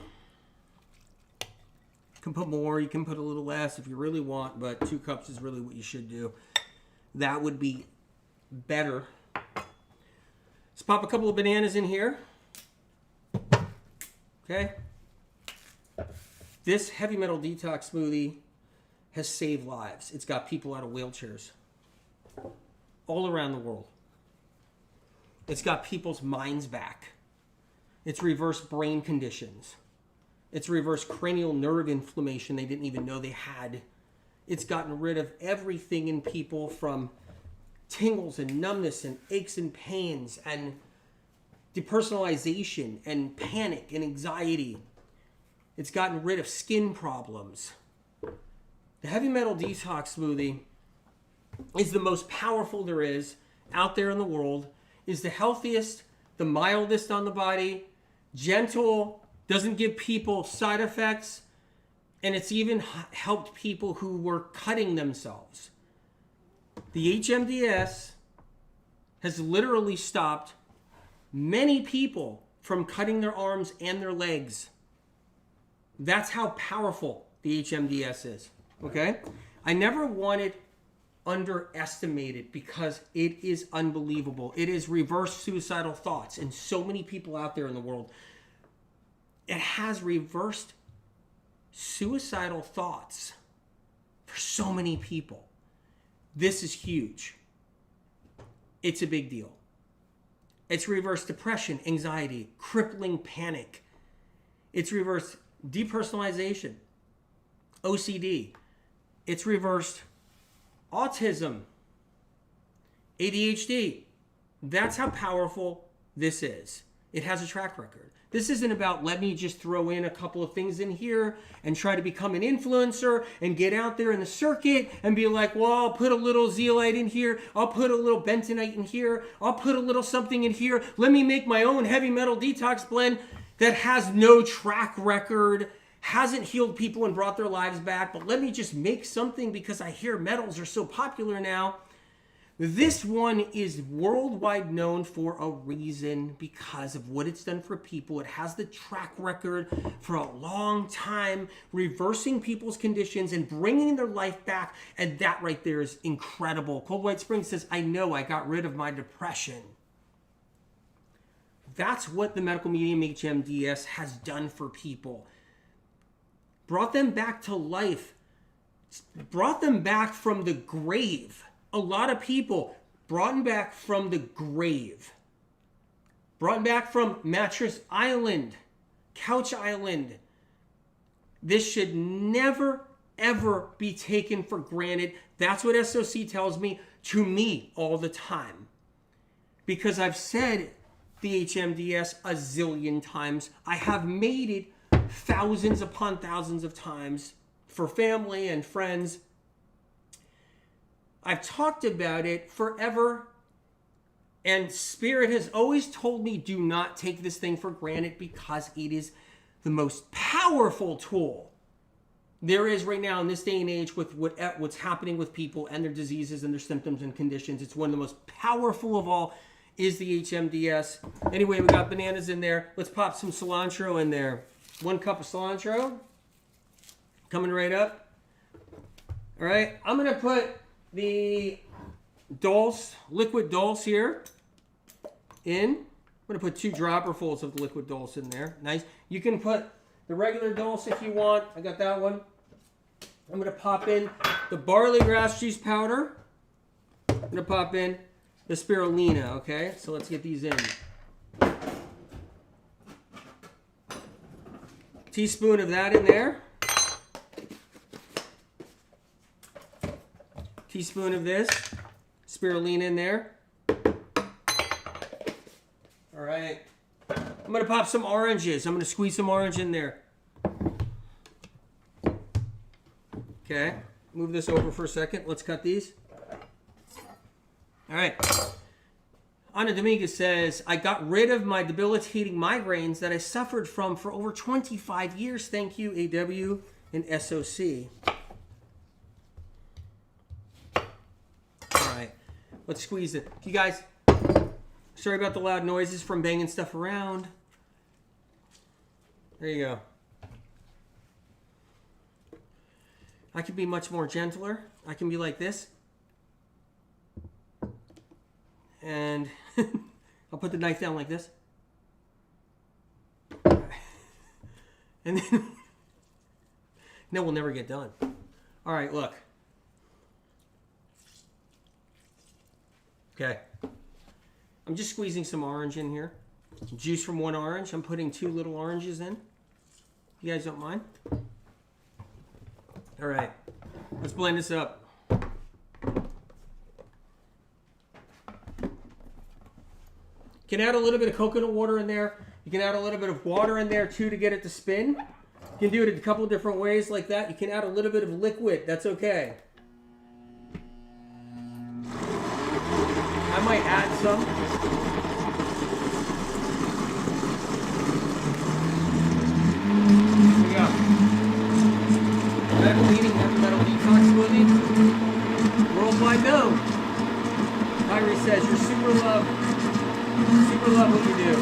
can put more, you can put a little less if you really want, but 2 cups is really what you should do. That would be better. Let's pop a couple of bananas in here. Okay. This heavy metal detox smoothie has saved lives. It's got people out of wheelchairs all around the world. It's got people's minds back. It's reversed brain conditions. It's reversed cranial nerve inflammation they didn't even know they had. It's gotten rid of everything in people from tingles and numbness and aches and pains and depersonalization and panic and anxiety. It's gotten rid of skin problems. The heavy metal detox smoothie is the most powerful there is out there in the world, is the healthiest, the mildest on the body, gentle, doesn't give people side effects, and it's even helped people who were cutting themselves. The HMDS has literally stopped many people from cutting their arms and their legs. That's how powerful the HMDS is, okay? I never wanted underestimate it because it is unbelievable. It has reversed suicidal thoughts in so many people out there in the world. It has reversed suicidal thoughts for so many people. This is huge. It's a big deal. It's reversed depression, anxiety, crippling panic. It's reversed depersonalization, OCD. It's reversed autism, ADHD. That's how powerful this is. It has a track record. This isn't about let me just throw in a couple of things in here and try to become an influencer and get out there in the circuit and be like, well, I'll put a little zeolite in here. I'll put a little bentonite in here. I'll put a little something in here. Let me make my own heavy metal detox blend that has no track record, hasn't healed people and brought their lives back, but let me just make something because I hear metals are so popular now. This one is worldwide known for a reason because of what it's done for people. It has the track record for a long time, reversing people's conditions and bringing their life back. And that right there is incredible. Cold White Spring says, I know I got rid of my depression. That's what the medical medium HMDS has done for people. Brought them back to life. Brought them back from the grave. A lot of people brought them back from the grave. Brought them back from Mattress Island, Couch Island. This should never, ever be taken for granted. That's what SOC tells me to me all the time. Because I've said the HMDS a zillion times. I have made it thousands upon thousands of times for family and friends. I've talked about it forever, and Spirit has always told me do not take this thing for granted because it is the most powerful tool there is right now in this day and age with what's happening with people and their diseases and their symptoms and conditions. It's one of the most powerful of all is the HMDS. Anyway, we got bananas in there. Let's pop some cilantro in there. 1 cup of cilantro. Coming right up. All right, I'm going to put the Dulse, liquid Dulse here in. I'm going to put 2 dropperfuls of the liquid Dulse in there. Nice. You can put the regular Dulse if you want. I got that one. I'm going to pop in the barley grass juice powder. I'm going to pop in the spirulina, okay? So let's get these in. Teaspoon of that in there. Teaspoon of this spirulina in there. All right. I'm going to pop some oranges. I'm going to squeeze some orange in there. Okay. Move this over for a second. Let's cut these. All right. Ana Dominguez says, I got rid of my debilitating migraines that I suffered from for over 25 years. Thank you, AW and SOC. Let's squeeze it. You guys, sorry about the loud noises from banging stuff around. There you go. I can be much more gentler. I can be like this. And I'll put the knife down like this. And then, no, we'll never get done. All right, look. Okay, I'm just squeezing some orange in here. Juice from 1 orange. I'm putting 2 little oranges in. You guys don't mind? All right. Let's blend this up. You can add a little bit of coconut water in there. You can add a little bit of water in there too to get it to spin. You can do it a couple of different ways like that. You can add a little bit of liquid. That's okay. I might add some. Here we go. Medical Meeting, Heavy Metal Detox Smoothie. Worldwide known. Kyrie says, you're super love what you do.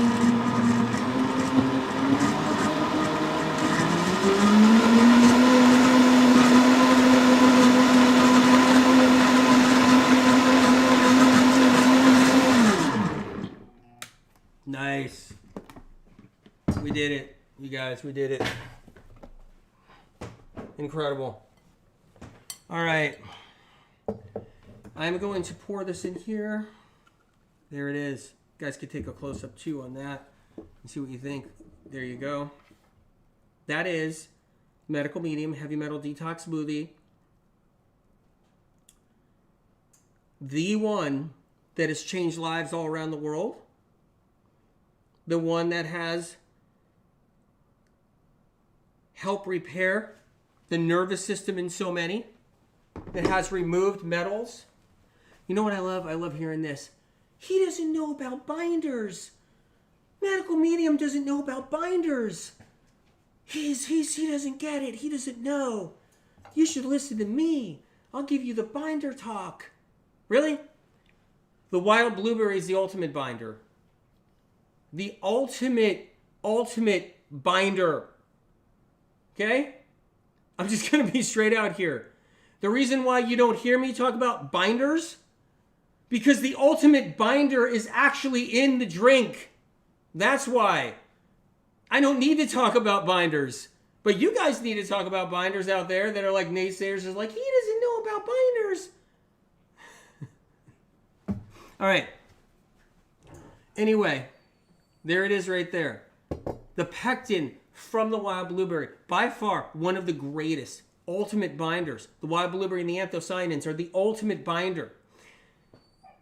Nice. We did it. You guys, we did it. Incredible. All right. I'm going to pour this in here. There it is. You guys could take a close-up too on that and see what you think. There you go. That is Medical Medium Heavy Metal Detox Smoothie. The one that has changed lives all around the world. The one that has helped repair the nervous system in so many. That has removed metals. You know what I love? I love hearing this. He doesn't know about binders. Medical Medium doesn't know about binders. He doesn't get it. He doesn't know. You should listen to me. I'll give you the binder talk. Really? The wild blueberry is the ultimate binder. The ultimate binder. Okay? I'm just going to be straight out here. The reason why you don't hear me talk about binders, because the ultimate binder is actually in the drink. That's why. I don't need to talk about binders. But you guys need to talk about binders out there that are like naysayers. Is like, he doesn't know about binders. All right. Anyway, there it is right there. The pectin from the wild blueberry. By far, one of the greatest, ultimate binders. The wild blueberry and the anthocyanins are the ultimate binder.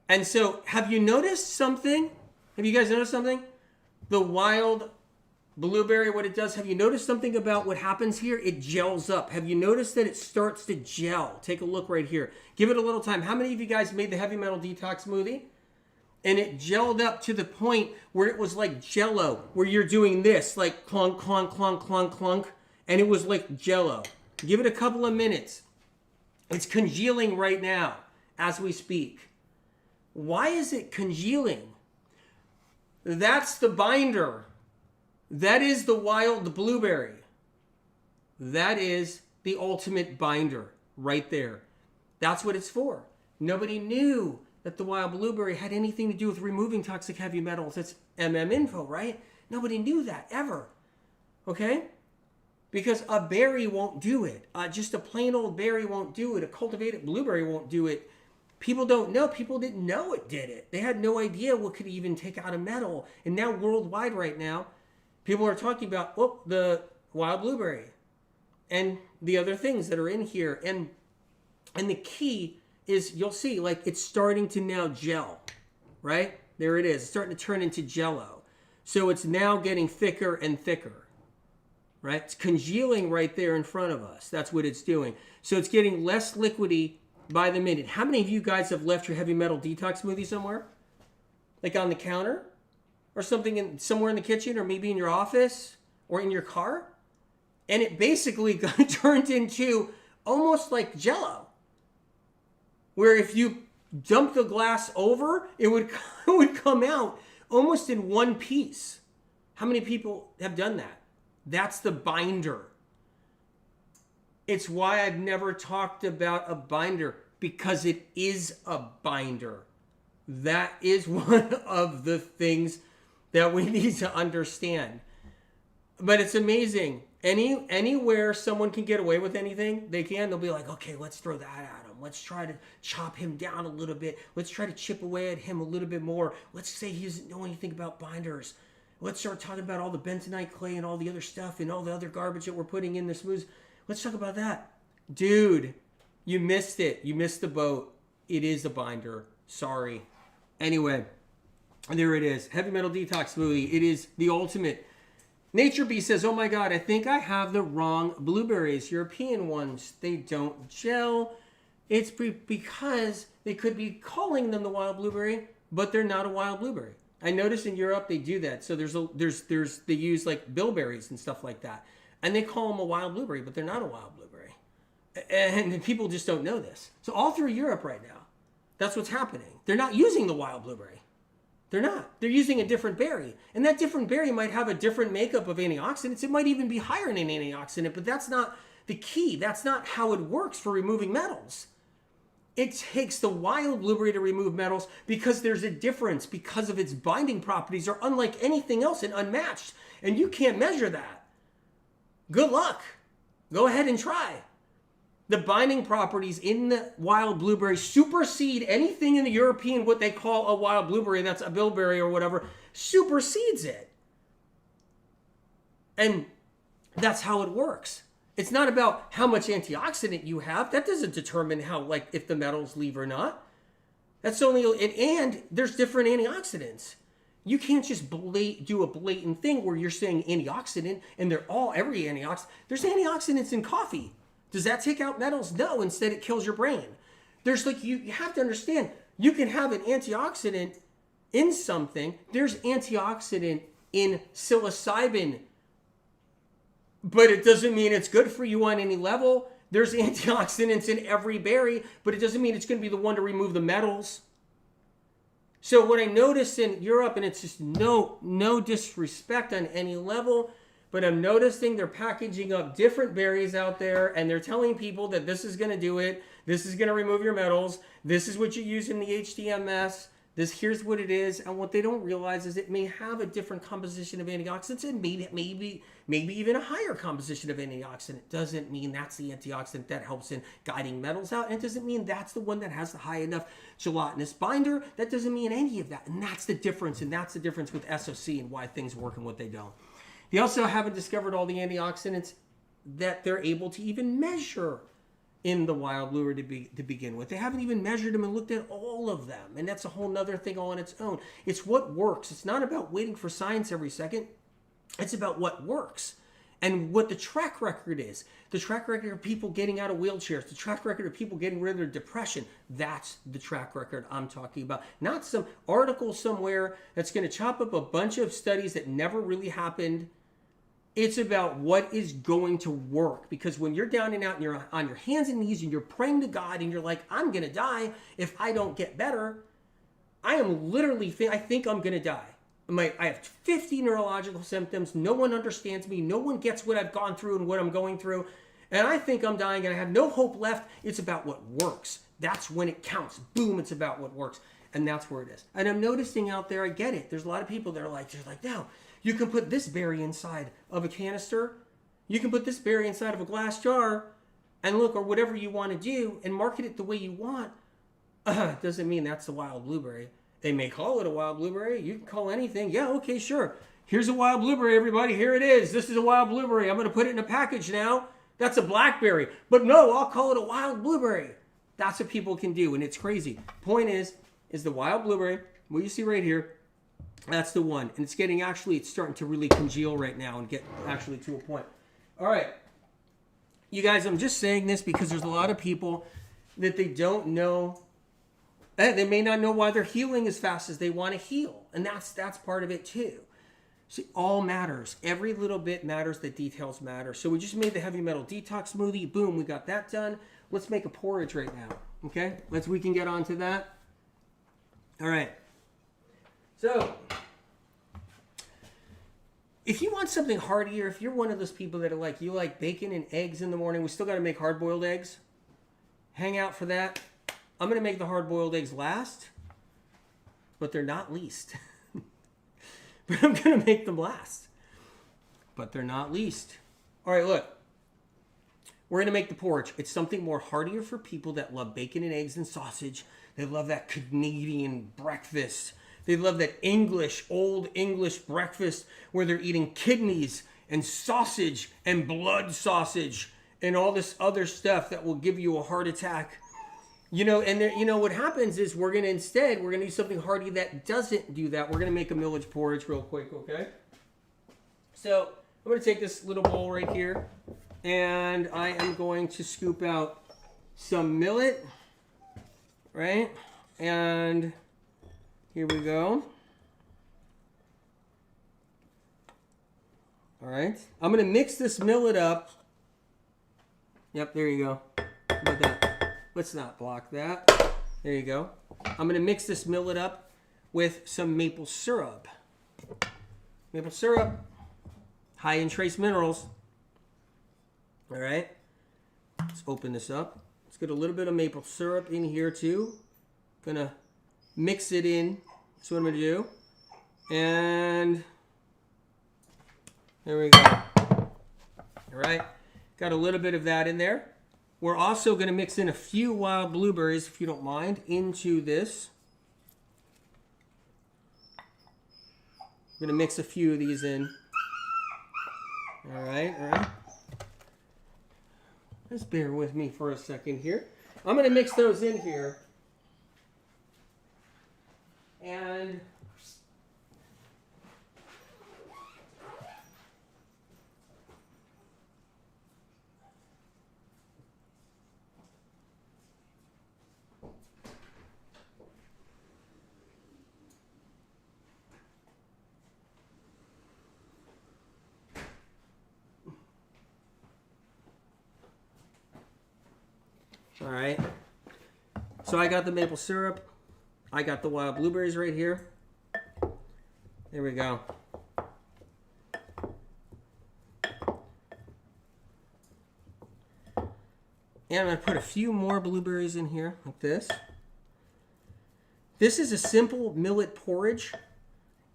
And so, have you noticed something? Have you guys noticed something? The wild blueberry, what it does, have you noticed something about what happens here? It gels up. Have you noticed that it starts to gel? Take a look right here. Give it a little time. How many of you guys made the heavy metal detox smoothie? And it gelled up to the point where it was like Jell-O, where you're doing this, like clunk, clunk, clunk, clunk, clunk, and it was like Jell-O. Give it a couple of minutes. It's congealing right now as we speak. Why is it congealing? That's the binder. That is the wild blueberry. That is the ultimate binder right there. That's what it's for. Nobody knew that the wild blueberry had anything to do with removing toxic heavy metals. It's info, right? Nobody knew that ever. Okay? Because a berry won't do it. Just a plain old berry won't do it. A cultivated blueberry won't do it. People don't know. People didn't know it did it. They had no idea what could even take out a metal. And now worldwide right now, people are talking about, the wild blueberry and the other things that are in here. And the key is, you'll see, like, it's starting to now gel, right? There it is. It's starting to turn into Jell-O. So it's now getting thicker and thicker, right? It's congealing right there in front of us. That's what it's doing. So it's getting less liquidy by the minute. How many of you guys have left your heavy metal detox smoothie somewhere? Like on the counter? Or something somewhere in the kitchen, or maybe in your office, or in your car? And it basically turned into almost like Jell-O. Where if you dump the glass over, it would come out almost in one piece. How many people have done that? That's the binder. It's why I've never talked about a binder, because it is a binder. That is one of the things that we need to understand. But it's amazing. Anywhere someone can get away with anything, they can. They'll be like, okay, let's throw that at him. Let's try to chop him down a little bit. Let's try to chip away at him a little bit more. Let's say he doesn't know anything about binders. Let's start talking about all the bentonite clay and all the other stuff and all the other garbage that we're putting in the smoothies. Let's talk about that. Dude, you missed it. You missed the boat. It is a binder. Sorry. Anyway, there it is. Heavy Metal Detox Smoothie. It is the ultimate. Nature Bee says, oh my God, I think I have the wrong blueberries. European ones, they don't gel. It's because they could be calling them the wild blueberry, but they're not a wild blueberry. I noticed in Europe they do that. So they use like bilberries and stuff like that. And they call them a wild blueberry, but they're not a wild blueberry. And people just don't know this. So all through Europe right now, that's what's happening. They're not using the wild blueberry. They're not. They're using a different berry. And that different berry might have a different makeup of antioxidants. It might even be higher in an antioxidant, but that's not the key. That's not how it works for removing metals. It takes the wild blueberry to remove metals because there's a difference, because of its binding properties are unlike anything else and unmatched. And you can't measure that. Good luck. Go ahead and try. The binding properties in the wild blueberry supersede anything in the European, what they call a wild blueberry, that's a bilberry or whatever, supersedes it. And that's how it works. It's not about how much antioxidant you have. That doesn't determine how, like, if the metals leave or not. That's only, and there's different antioxidants. You can't just do a blatant thing where you're saying antioxidant and they're all, every antioxidant. There's antioxidants in coffee. Does that take out metals? No, instead it kills your brain. There's like, you have to understand, you can have an antioxidant in something. There's antioxidant in psilocybin, but it doesn't mean it's good for you on any level. There's antioxidants in every berry, but it doesn't mean it's going to be the one to remove the metals. So what I noticed in Europe, and it's just no disrespect on any level, but I'm noticing they're packaging up different berries out there, and they're telling people that this is going to do it. This is going to remove your metals. This is what you use in the HDMS. Here's what it is. And what they don't realize is it may have a different composition of antioxidants and maybe even a higher composition of antioxidant. Doesn't mean that's the antioxidant that helps in guiding metals out. And it doesn't mean that's the one that has the high enough gelatinous binder. That doesn't mean any of that. And that's the difference. And that's the difference with SOC and why things work and what they don't. They also haven't discovered all the antioxidants that they're able to even measure in the wild blueberry to begin with. They haven't even measured them and looked at all of them. And that's a whole nother thing all on its own. It's what works. It's not about waiting for science every second. It's about what works and what the track record is. The track record of people getting out of wheelchairs. The track record of people getting rid of their depression. That's the track record I'm talking about. Not some article somewhere that's going to chop up a bunch of studies that never really happened. It's about what is going to work. Because when you're down and out and you're on your hands and knees and you're praying to God and you're like, I'm going to die if I don't get better. I am literally, I think I'm going to die. I have 50 neurological symptoms. No one understands me. No one gets what I've gone through and what I'm going through. And I think I'm dying and I have no hope left. It's about what works. That's when it counts. Boom, it's about what works. And that's where it is. And I'm noticing out there, I get it. There's a lot of people that are like, no, you can put this berry inside of a canister. You can put this berry inside of a glass jar and look, or whatever you want to do and market it the way you want. Doesn't mean that's the wild blueberry. They may call it a wild blueberry. You can call anything. Yeah, okay, sure. Here's a wild blueberry, everybody. Here it is. This is a wild blueberry. I'm going to put it in a package now. That's a blackberry. But no, I'll call it a wild blueberry. That's what people can do, and it's crazy. Point is the wild blueberry, what you see right here, that's the one. And it's starting to really congeal right now and get actually to a point. All right. You guys, I'm just saying this because there's a lot of people that they don't know. They may not know why they're healing as fast as they want to heal. And that's part of it too. See, all matters. Every little bit matters. The details matter. So we just made the heavy metal detox smoothie. Boom, we got that done. Let's make a porridge right now. Okay? We can get on to that. All right. So, if you want something heartier, if you're one of those people that are like, you like bacon and eggs in the morning, we still got to make hard-boiled eggs. Hang out for that. I'm going to make the hard-boiled eggs last, but they're not least. But I'm going to make them last, but they're not least. All right, look. We're going to make the porridge. It's something more heartier for people that love bacon and eggs and sausage. They love that Canadian breakfast They love that English, old English breakfast where they're eating kidneys and sausage and blood sausage and all this other stuff that will give you a heart attack. You know, and there, you know what happens is we're gonna do something hearty that doesn't do that. We're gonna make a millet porridge real quick, okay? So I'm gonna take this little bowl right here, and I am going to scoop out some millet, right? And here we go. All right, I'm gonna mix this millet up. Yep, there you go. How about that? Let's not block that. There you go. I'm going to mix this millet up with some maple syrup. Maple syrup, high in trace minerals. All right. Let's open this up. Let's get a little bit of maple syrup in here too. Gonna mix it in. That's what I'm going to do. And there we go. All right. Got a little bit of that in there. We're also going to mix in a few wild blueberries, if you don't mind, into this. I'm going to mix a few of these in. All right, all right. Just bear with me for a second here. I'm going to mix those in here. And all right, so I got the maple syrup. I got the wild blueberries right here. There we go. And I'm going to put a few more blueberries in here, like this. This is a simple millet porridge.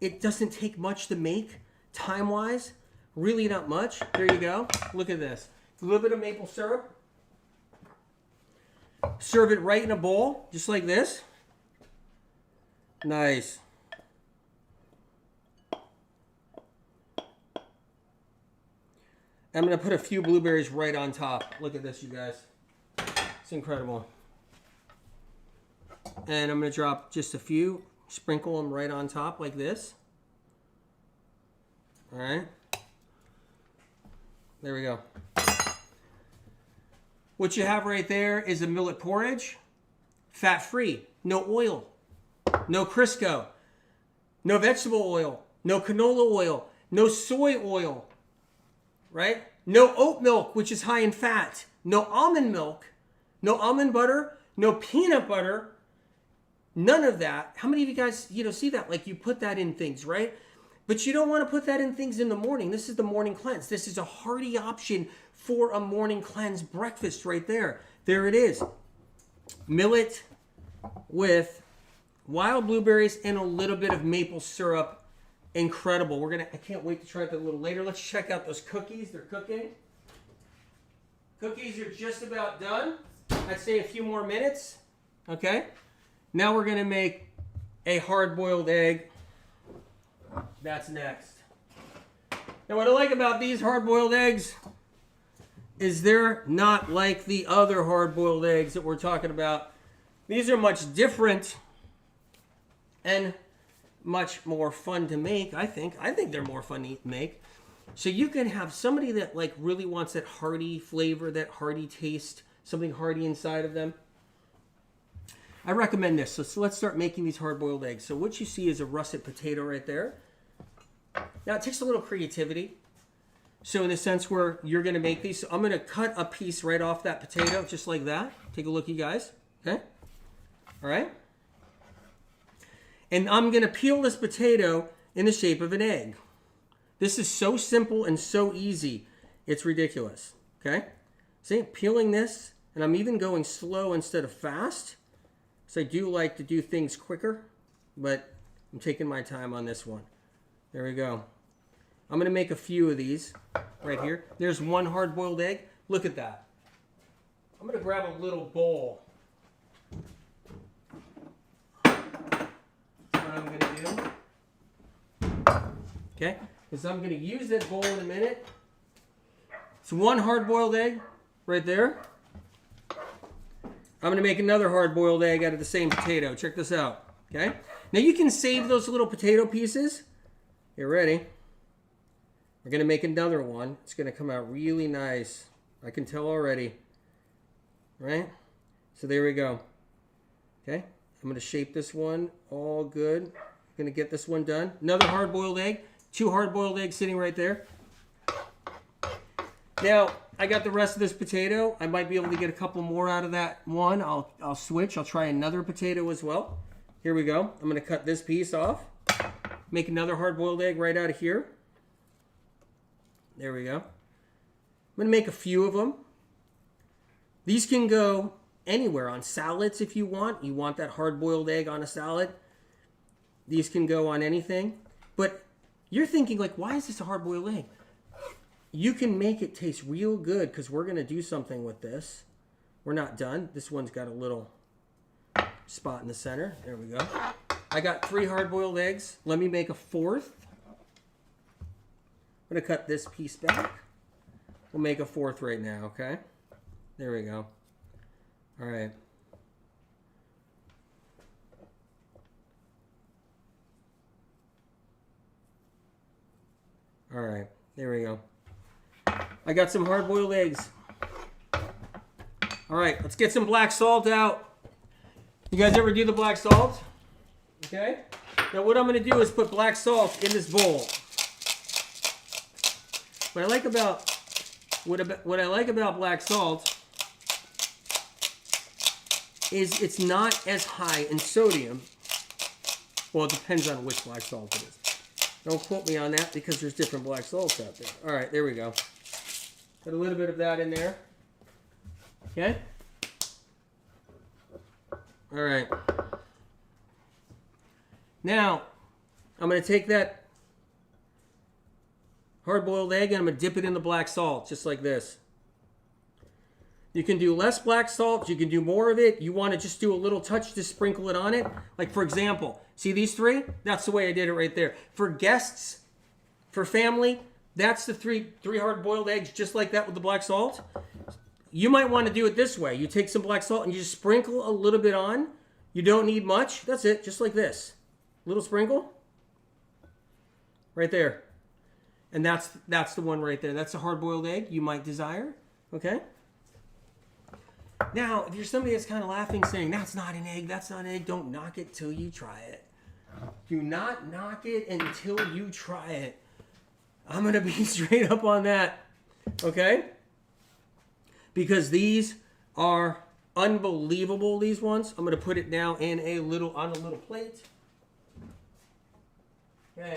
It doesn't take much to make, time-wise. Really not much. There you go. Look at this. A little bit of maple syrup. Serve it right in a bowl, just like this. Nice. I'm going to put a few blueberries right on top. Look at this, you guys. It's incredible. And I'm going to drop just a few, sprinkle them right on top like this. All right. There we go. What you have right there is a millet porridge, fat-free, no oil, no Crisco, no vegetable oil, no canola oil, no soy oil, right? No oat milk, which is high in fat, no almond milk, no almond butter, no peanut butter, none of that. How many of you guys, see that? Like you put that in things, right? But you don't want to put that in things in the morning. This is the morning cleanse. This is a hearty option for a morning cleanse breakfast right there. There it is. Millet with wild blueberries and a little bit of maple syrup. Incredible. I can't wait to try that a little later. Let's check out those cookies. They're cooking. Cookies are just about done. I'd say a few more minutes. Okay. Now we're going to make a hard-boiled egg. That's next. Now what I like about these hard-boiled eggs is they're not like the other hard-boiled eggs that we're talking about. These are much different and much more fun to make, I think. I think they're more fun to make. So you can have somebody that like really wants that hearty flavor, that hearty taste, something hearty inside of them. I recommend this. So let's start making these hard-boiled eggs. So what you see is a russet potato right there. Now it takes a little creativity. So in the sense where you're going to make these, so I'm going to cut a piece right off that potato, just like that. Take a look, you guys. Okay? All right? And I'm going to peel this potato in the shape of an egg. This is so simple and so easy. It's ridiculous. Okay? See, peeling this, and I'm even going slow instead of fast. So I do like to do things quicker, but I'm taking my time on this one. There we go. I'm going to make a few of these right here. There's one hard-boiled egg. Look at that. I'm going to grab a little bowl. That's what I'm going to do. Okay? Because I'm going to use that bowl in a minute. It's one hard-boiled egg right there. I'm going to make another hard-boiled egg out of the same potato. Check this out. Okay? Now you can save those little potato pieces. Get ready. We're going to make another one. It's going to come out really nice. I can tell already. Right? So there we go. Okay? I'm going to shape this one all good. I'm going to get this one done. Another hard-boiled egg. 2 hard-boiled eggs sitting right there. Now, I got the rest of this potato. I might be able to get a couple more out of that one. I'll switch. I'll try another potato as well. Here we go. I'm going to cut this piece off. Make another hard-boiled egg right out of here. There we go. I'm going to make a few of them. These can go anywhere on salads if you want. You want that hard-boiled egg on a salad. These can go on anything. But you're thinking, like, why is this a hard-boiled egg? You can make it taste real good because we're going to do something with this. We're not done. This one's got a little spot in the center. There we go. I got 3 hard-boiled eggs. Let me make a 4th. I'm going to cut this piece back. We'll make a 4th right now, okay? There we go. All right. All right. There we go. I got some hard-boiled eggs. All right, let's get some black salt out. You guys ever do the black salt? Okay. Now what I'm going to do is put black salt in this bowl. What I like about black salt is it's not as high in sodium. Well, it depends on which black salt it is. Don't quote me on that because there's different black salts out there. All right, there we go. Put a little bit of that in there. Okay? All right. Now, I'm going to take that hard-boiled egg and I'm going to dip it in the black salt, just like this. You can do less black salt. You can do more of it. You want to just do a little touch to sprinkle it on it. Like, for example, see these 3? That's the way I did it right there. For guests, for family, that's the three hard-boiled eggs, just like that with the black salt. You might want to do it this way. You take some black salt and you just sprinkle a little bit on. You don't need much. That's it, just like this. Little sprinkle. Right there. And that's the one right there. That's a hard-boiled egg you might desire. Okay? Now, if you're somebody that's kind of laughing, saying, that's not an egg, that's not an egg, don't knock it till you try it. Do not knock it until you try it. I'm going to be straight up on that. Okay? Because these are unbelievable, these ones. I'm going to put it now on a little plate. Okay.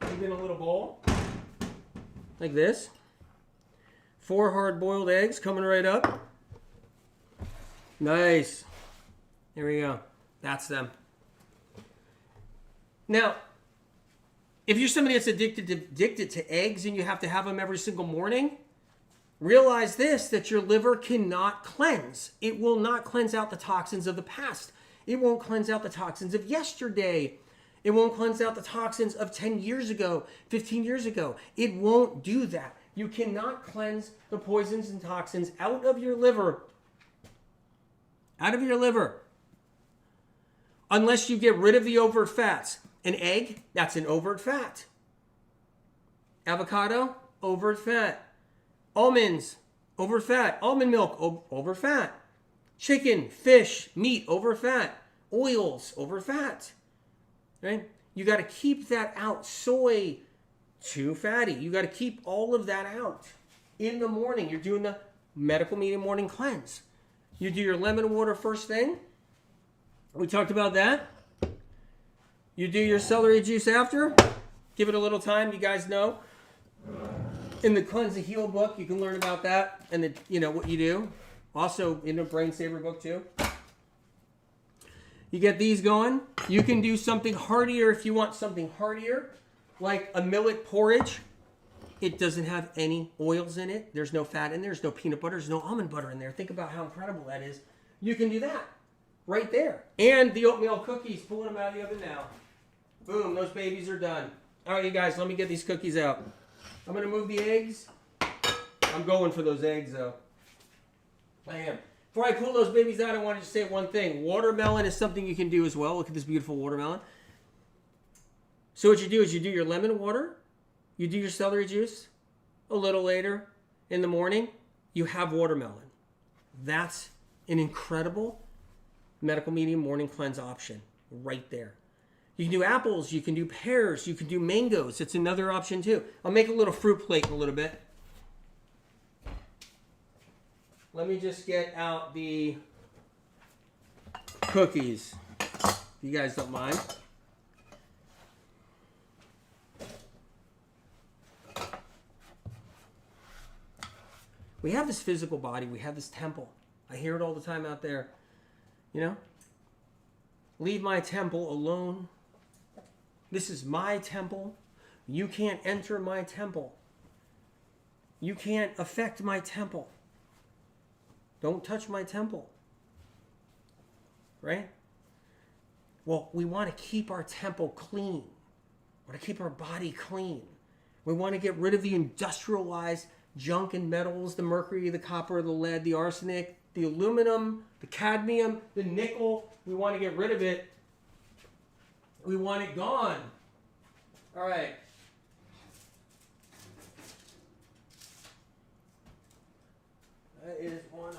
Put it in a little bowl. Like this. 4 hard-boiled eggs coming right up. Nice. There we go. That's them. Now, if you're somebody that's addicted to eggs and you have to have them every single morning, realize this, that your liver cannot cleanse. It will not cleanse out the toxins of the past. It won't cleanse out the toxins of yesterday. It won't cleanse out the toxins of 10 years ago, 15 years ago. It won't do that. You cannot cleanse the poisons and toxins out of your liver. Out of your liver. Unless you get rid of the overt fats. An egg, that's an overt fat. Avocado, overt fat. Almonds, overt fat. Almond milk, overt fat. Chicken, fish, meat, overt fat. Oils, overt fat. Right? You got to keep that out. Soy, too fatty. You got to keep all of that out. In the morning, you're doing the medical medium morning cleanse. You do your lemon water first thing. We talked about that. You do your celery juice after. Give it a little time. You guys know. In the Cleanse and Heal book, you can learn about that and what you do. Also in the Brain Saver book too. You get these going. You can do something heartier if you want something heartier, like a millet porridge. It doesn't have any oils in it. There's no fat in there. There's no peanut butter. There's no almond butter in there. Think about how incredible that is. You can do that right there. And the oatmeal cookies, pulling them out of the oven now. Boom, those babies are done. All right, you guys, let me get these cookies out. I'm going to move the eggs. I'm going for those eggs, though. I am. Before I pull those babies out, I wanted to say one thing. Watermelon is something you can do as well. Look at this beautiful watermelon. So what you do is you do your lemon water, you do your celery juice. A little later in the morning, you have watermelon. That's an incredible medical medium morning cleanse option right there. You can do apples, you can do pears, you can do mangoes. It's another option too. I'll make a little fruit plate in a little bit. Let me just get out the cookies, if you guys don't mind. We have this physical body. We have this temple. I hear it all the time out there. You know? Leave my temple alone. This is my temple. You can't enter my temple. You can't affect my temple. Don't touch my temple. Right? Well, we want to keep our temple clean. We want to keep our body clean. We want to get rid of the industrialized junk and metals, the mercury, the copper, the lead, the arsenic, the aluminum, the cadmium, the nickel. We want to get rid of it. We want it gone. All right. That is one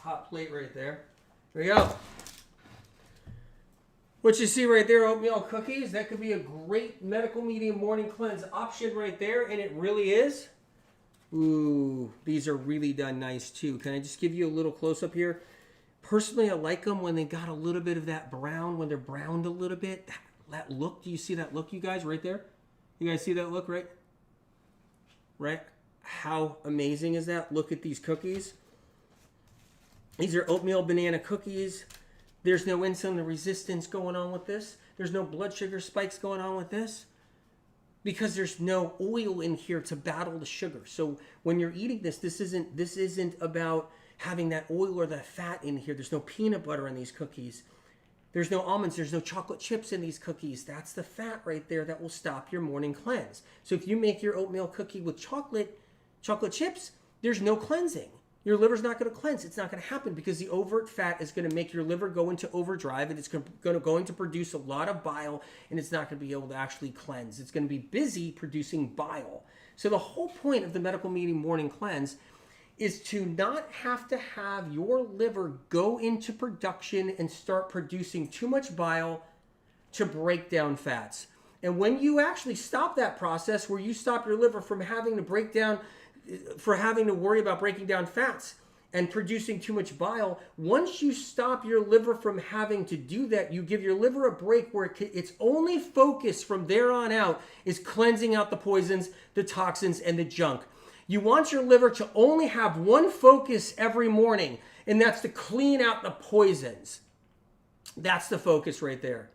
hot plate right there. There you go. What you see right there, oatmeal cookies, that could be a great medical medium morning cleanse option right there, and it really is. Ooh, these are really done nice too. Can I just give you a little close up here? Personally, I like them when they got a little bit of that brown, when they're browned a little bit. That look, do you see that look, you guys, right there? You guys see that look, right? Right? How amazing is that? Look at these cookies. These are oatmeal banana cookies. There's no insulin resistance going on with this. There's no blood sugar spikes going on with this, because there's no oil in here to battle the sugar. So when you're eating this, this isn't about having that oil or that fat in here. There's no peanut butter in these cookies. There's no almonds. There's no chocolate chips in these cookies. That's the fat right there that will stop your morning cleanse. So if you make your oatmeal cookie with chocolate chips, there's no cleansing. Your liver's not going to cleanse. It's not going to happen because the overt fat is going to make your liver go into overdrive, and it's going to produce a lot of bile, and it's not going to be able to actually cleanse. It's going to be busy producing bile. So the whole point of the medical medium morning cleanse is to not have to have your liver go into production and start producing too much bile to break down fats. And when you actually stop that process, where you stop your liver from having to worry about breaking down fats and producing too much bile, once you stop your liver from having to do that, you give your liver a break where its only focus from there on out is cleansing out the poisons, the toxins, and the junk. You want your liver to only have one focus every morning, and that's to clean out the poisons. That's the focus right there.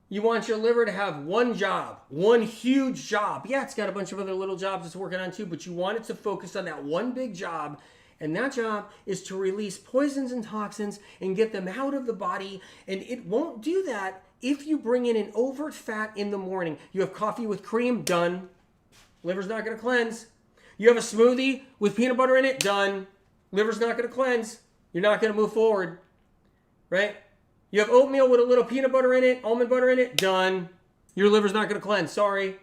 You want your liver to have one job, one huge job. Yeah, it's got a bunch of other little jobs it's working on too, but you want it to focus on that one big job, and that job is to release poisons and toxins and get them out of the body, and it won't do that if you bring in an overt fat in the morning. You have coffee with cream, done. Liver's not going to cleanse. You have a smoothie with peanut butter in it, done. Liver's not going to cleanse. You're not going to move forward, right? You have oatmeal with a little peanut butter in it, almond butter in it, done. Your liver's not going to cleanse, sorry.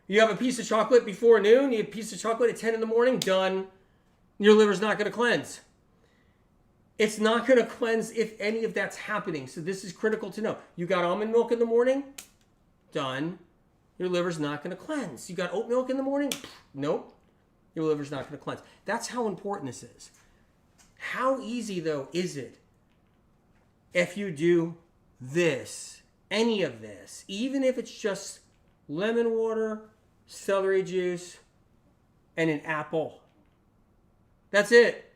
You have a piece of chocolate before noon, you have a piece of chocolate at 10 in the morning, done. Your liver's not going to cleanse. It's not going to cleanse if any of that's happening. So this is critical to know. You got almond milk in the morning, done. Your liver's not going to cleanse. You got oat milk in the morning, nope. Your liver's not going to cleanse. That's how important this is. How easy, though, is it if you do this, any of this, even if it's just lemon water, celery juice, and an apple? That's it.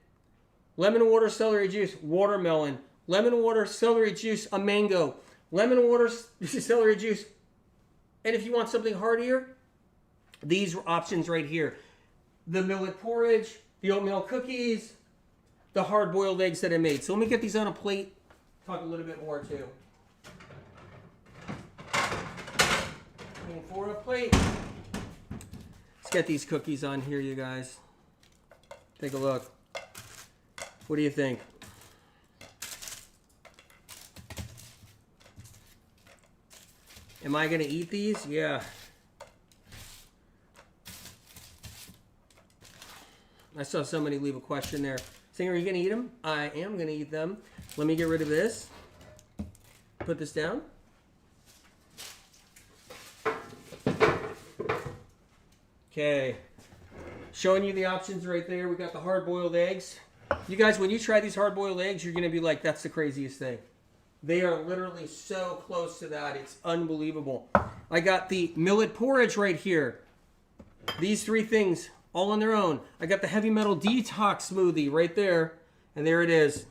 Lemon water, celery juice, watermelon. Lemon water, celery juice, a mango. Lemon water, celery juice. And if you want something heartier, these options right here. The millet porridge, the oatmeal cookies, the hard-boiled eggs that I made. So let me get these on a plate. Talk a little bit more too. looking for a plate. Let's get these cookies on here, you guys. Take a look. What do you think? Am I going to eat these? Yeah. I saw somebody leave a question there. Saying, are you going to eat them? I am going to eat them. Let me get rid of this. Put this down. Okay. Showing you the options right there. We got the hard-boiled eggs. You guys, when you try these hard-boiled eggs, you're going to be like, that's the craziest thing. They are literally so close to that. It's unbelievable. I got the millet porridge right here. These three things, all on their own. I got the heavy metal detox smoothie right there. And there it is.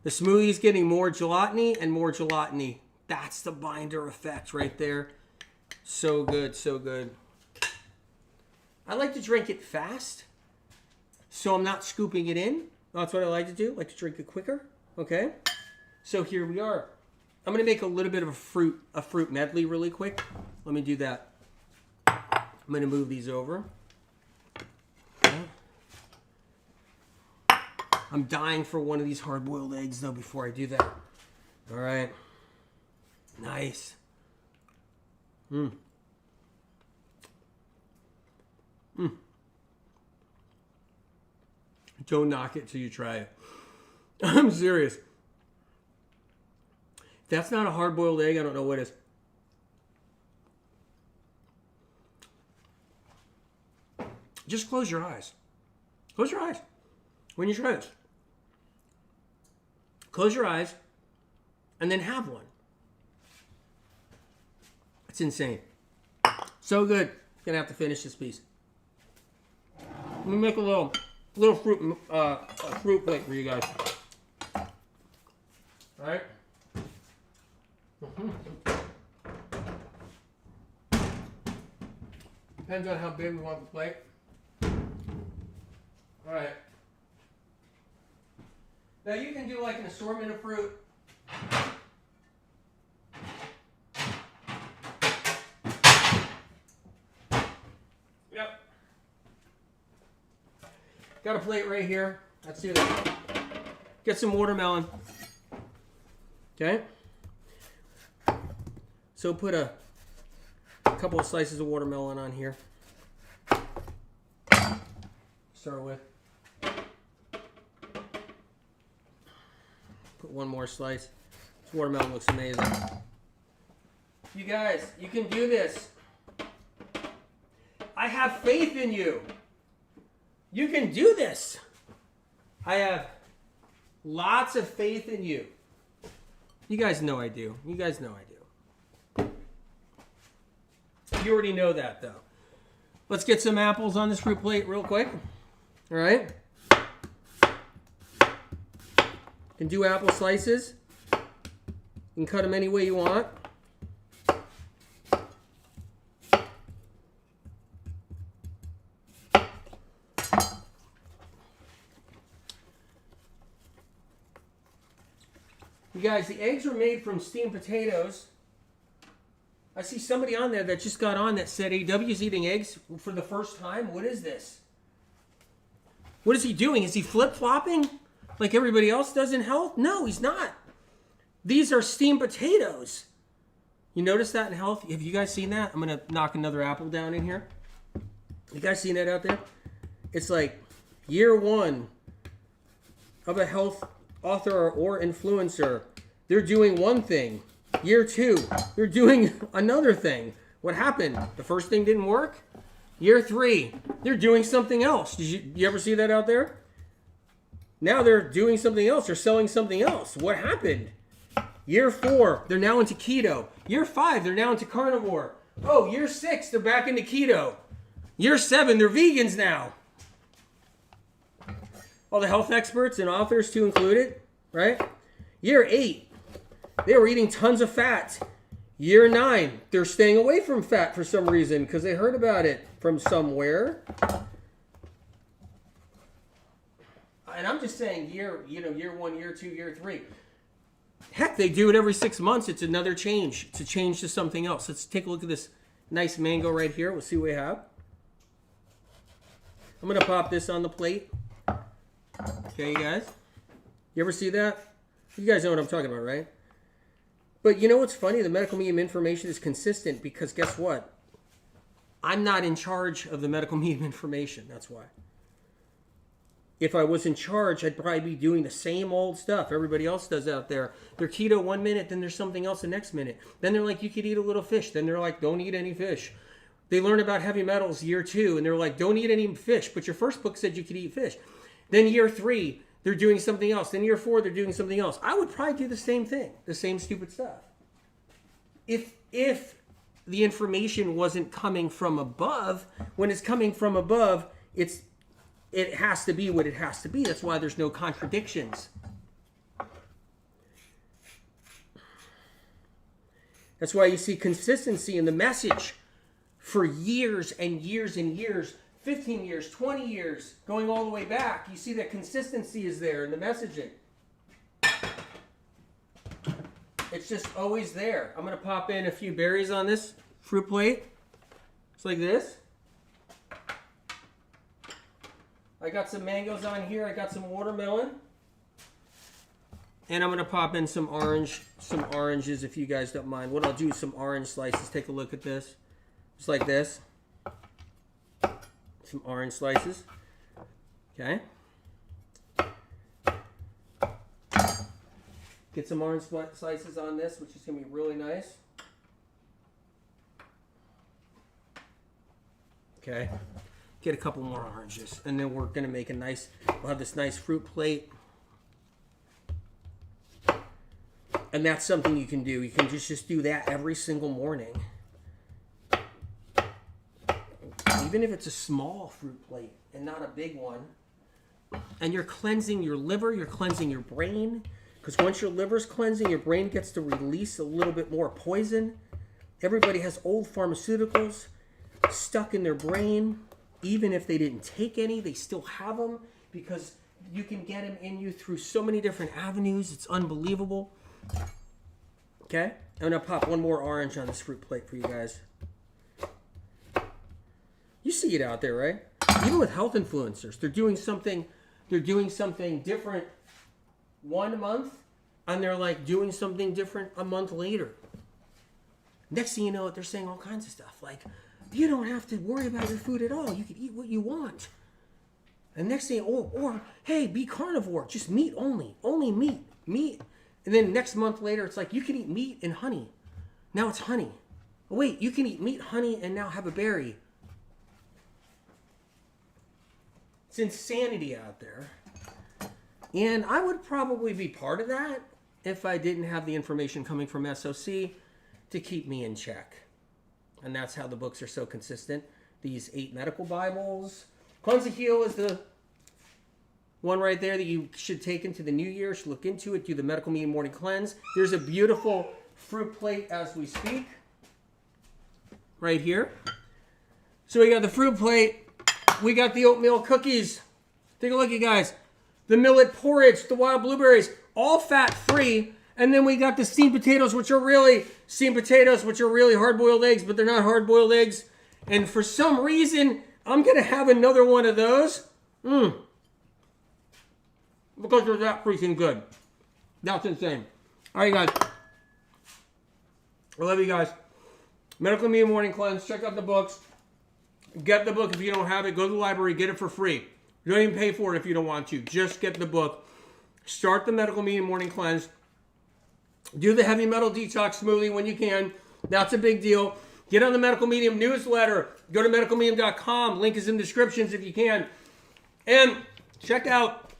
The smoothie is getting more gelatiny and more gelatiny. That's the binder effect right there. So good, so good. I like to drink it fast, so I'm not scooping it in. That's what I like to do. I like to drink it quicker. Okay? So here we are. I'm going to make a little bit of a fruit medley really quick. Let me do that. I'm going to move these over. Okay. I'm dying for one of these hard-boiled eggs, though, before I do that. All right. Nice. Don't knock it till you try it. I'm serious. If that's not a hard-boiled egg, I don't know what is. Just close your eyes. Close your eyes when you try this. Close your eyes and then have one. It's insane. So good. Gonna have to finish this piece. Let me make a little fruit plate for you guys. All right. Depends on how big we want the plate. All right. Now you can do like an assortment of fruit. Yep. Got a plate right here. Let's do that. Get some watermelon. Okay. So put a couple of slices of watermelon on here. Start with. Put one more slice. This watermelon looks amazing. You guys, you can do this. I have faith in you. You can do this. I have lots of faith in you. You guys know I do. You guys know I do. You already know that, though. Let's get some apples on this fruit plate real quick. All right. You can do apple slices. You can cut them any way you want. You guys, the eggs were made from steamed potatoes. I see somebody on there that just got on that said AW's eating eggs for the first time. What is this? What is he doing? Is he flip-flopping like everybody else does in health? No, he's not. These are steamed potatoes. You notice that in health? Have you guys seen that? I'm going to knock another apple down in here. You guys seen that out there? It's like year one of a health author or influencer. They're doing one thing. Year two, they're doing another thing. What happened? The first thing didn't work? Year three, they're doing something else. Did you ever see that out there? Now they're doing something else. They're selling something else. What happened? Year four, they're now into keto. Year five, they're now into carnivore. Oh, year six, they're back into keto. Year seven, they're vegans now. All the health experts and authors to include it, right? Year 8, they were eating tons of fat. Year 9, they're staying away from fat for some reason because they heard about it from somewhere. And I'm just saying year 1, year 2, year 3. Heck, they do it every 6 months. It's another change. It's a change to something else. Let's take a look at this nice mango right here. We'll see what we have. I'm going to pop this on the plate. Okay, you guys? You ever see that? You guys know what I'm talking about, right? But you know what's funny? The medical medium information is consistent because guess what? I'm not in charge of the medical medium information. That's why. If I was in charge, I'd probably be doing the same old stuff everybody else does out there. They're keto 1 minute, then there's something else the next minute. Then they're like, you could eat a little fish. Then they're like, don't eat any fish. They learn about heavy metals year 2, and they're like, don't eat any fish. But your first book said you could eat fish. Then year 3, they're doing something else. Then year 4, they're doing something else. I would probably do the same thing, the same stupid stuff. If the information wasn't coming from above, when it's coming from above, it has to be what it has to be. That's why there's no contradictions. That's why you see consistency in the message for years and years and years, 15 years, 20 years, going all the way back. You see that consistency is there in the messaging. It's just always there. I'm going to pop in a few berries on this fruit plate. It's like this. I got some mangoes on here. I got some watermelon. And I'm going to pop in some oranges if you guys don't mind. What I'll do is some orange slices. Take a look at this. Just like this. Some orange slices. Okay. Get some orange slices on this, which is going to be really nice. Okay. Get a couple more oranges. And then we're going to make we'll have this nice fruit plate. And that's something you can do. You can just do that every single morning. Even if it's a small fruit plate and not a big one. And you're cleansing your liver, you're cleansing your brain. Because once your liver's cleansing, your brain gets to release a little bit more poison. Everybody has old pharmaceuticals stuck in their brain. Even if they didn't take any, they still have them. Because you can get them in you through so many different avenues. It's unbelievable. Okay? I'm going to pop one more orange on this fruit plate for you guys. You see it out there, right? Even with health influencers, they're doing something different 1 month, and they're like doing something different a month later. Next thing you know, they're saying all kinds of stuff like, you don't have to worry about your food at all. You can eat what you want. And next thing, or hey, be carnivore, just meat only meat. And then next month later, it's like you can eat meat and honey. Now it's honey. Oh, wait, you can eat meat, honey, and now have a berry. It's insanity out there. And I would probably be part of that if I didn't have the information coming from SOC to keep me in check. And that's how the books are so consistent. These 8 medical Bibles. Cleanse and Heal is the one right there that you should take into the new year. Should look into it. Do the Medical Medium Morning Cleanse. There's a beautiful fruit plate as we speak. Right here. So we got the fruit plate. We got the oatmeal cookies. Take a look, you guys. The millet porridge, the wild blueberries, all fat-free. And then we got the steamed potatoes, which are really hard-boiled eggs, but they're not hard-boiled eggs. And for some reason, I'm going to have another one of those. Because they're that freaking good. That's insane. All right, guys. I love you guys. Medical Medium Morning Cleanse. Check out the books. Get the book if you don't have it. Go to the library. Get it for free. You don't even pay for it if you don't want to. Just get the book. Start the Medical Medium Morning Cleanse. Do the heavy metal detox smoothie when you can. That's a big deal. Get on the Medical Medium newsletter. Go to medicalmedium.com. Link is in the descriptions if you can. And check out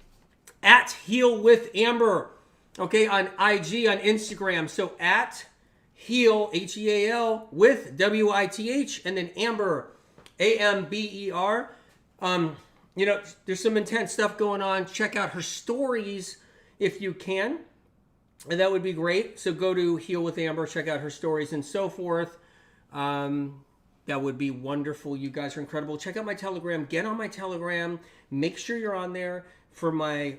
at Heal with Amber. Okay, on IG, on Instagram. So at Heal, H-E-A-L, with W-I-T-H, and then Amber, A-M-B-E-R. You know, there's some intense stuff going on. Check out her stories if you can. And that would be great. So go to Heal with Amber, check out her stories and so forth. That would be wonderful. You guys are incredible. Check out my Telegram. Get on my Telegram. Make sure you're on there for my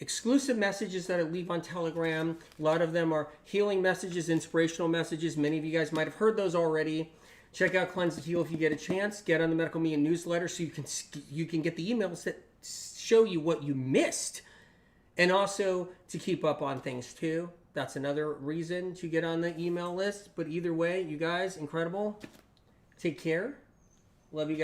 exclusive messages that I leave on Telegram. A lot of them are healing messages, inspirational messages. Many of you guys might have heard those already. Check out Cleanse and Heal if you get a chance. Get on the Medical Mia newsletter so you can get the emails that show you what you missed, and also to keep up on things too. That's another reason to get on the email list. But either way, you guys, incredible. Take care. Love you guys.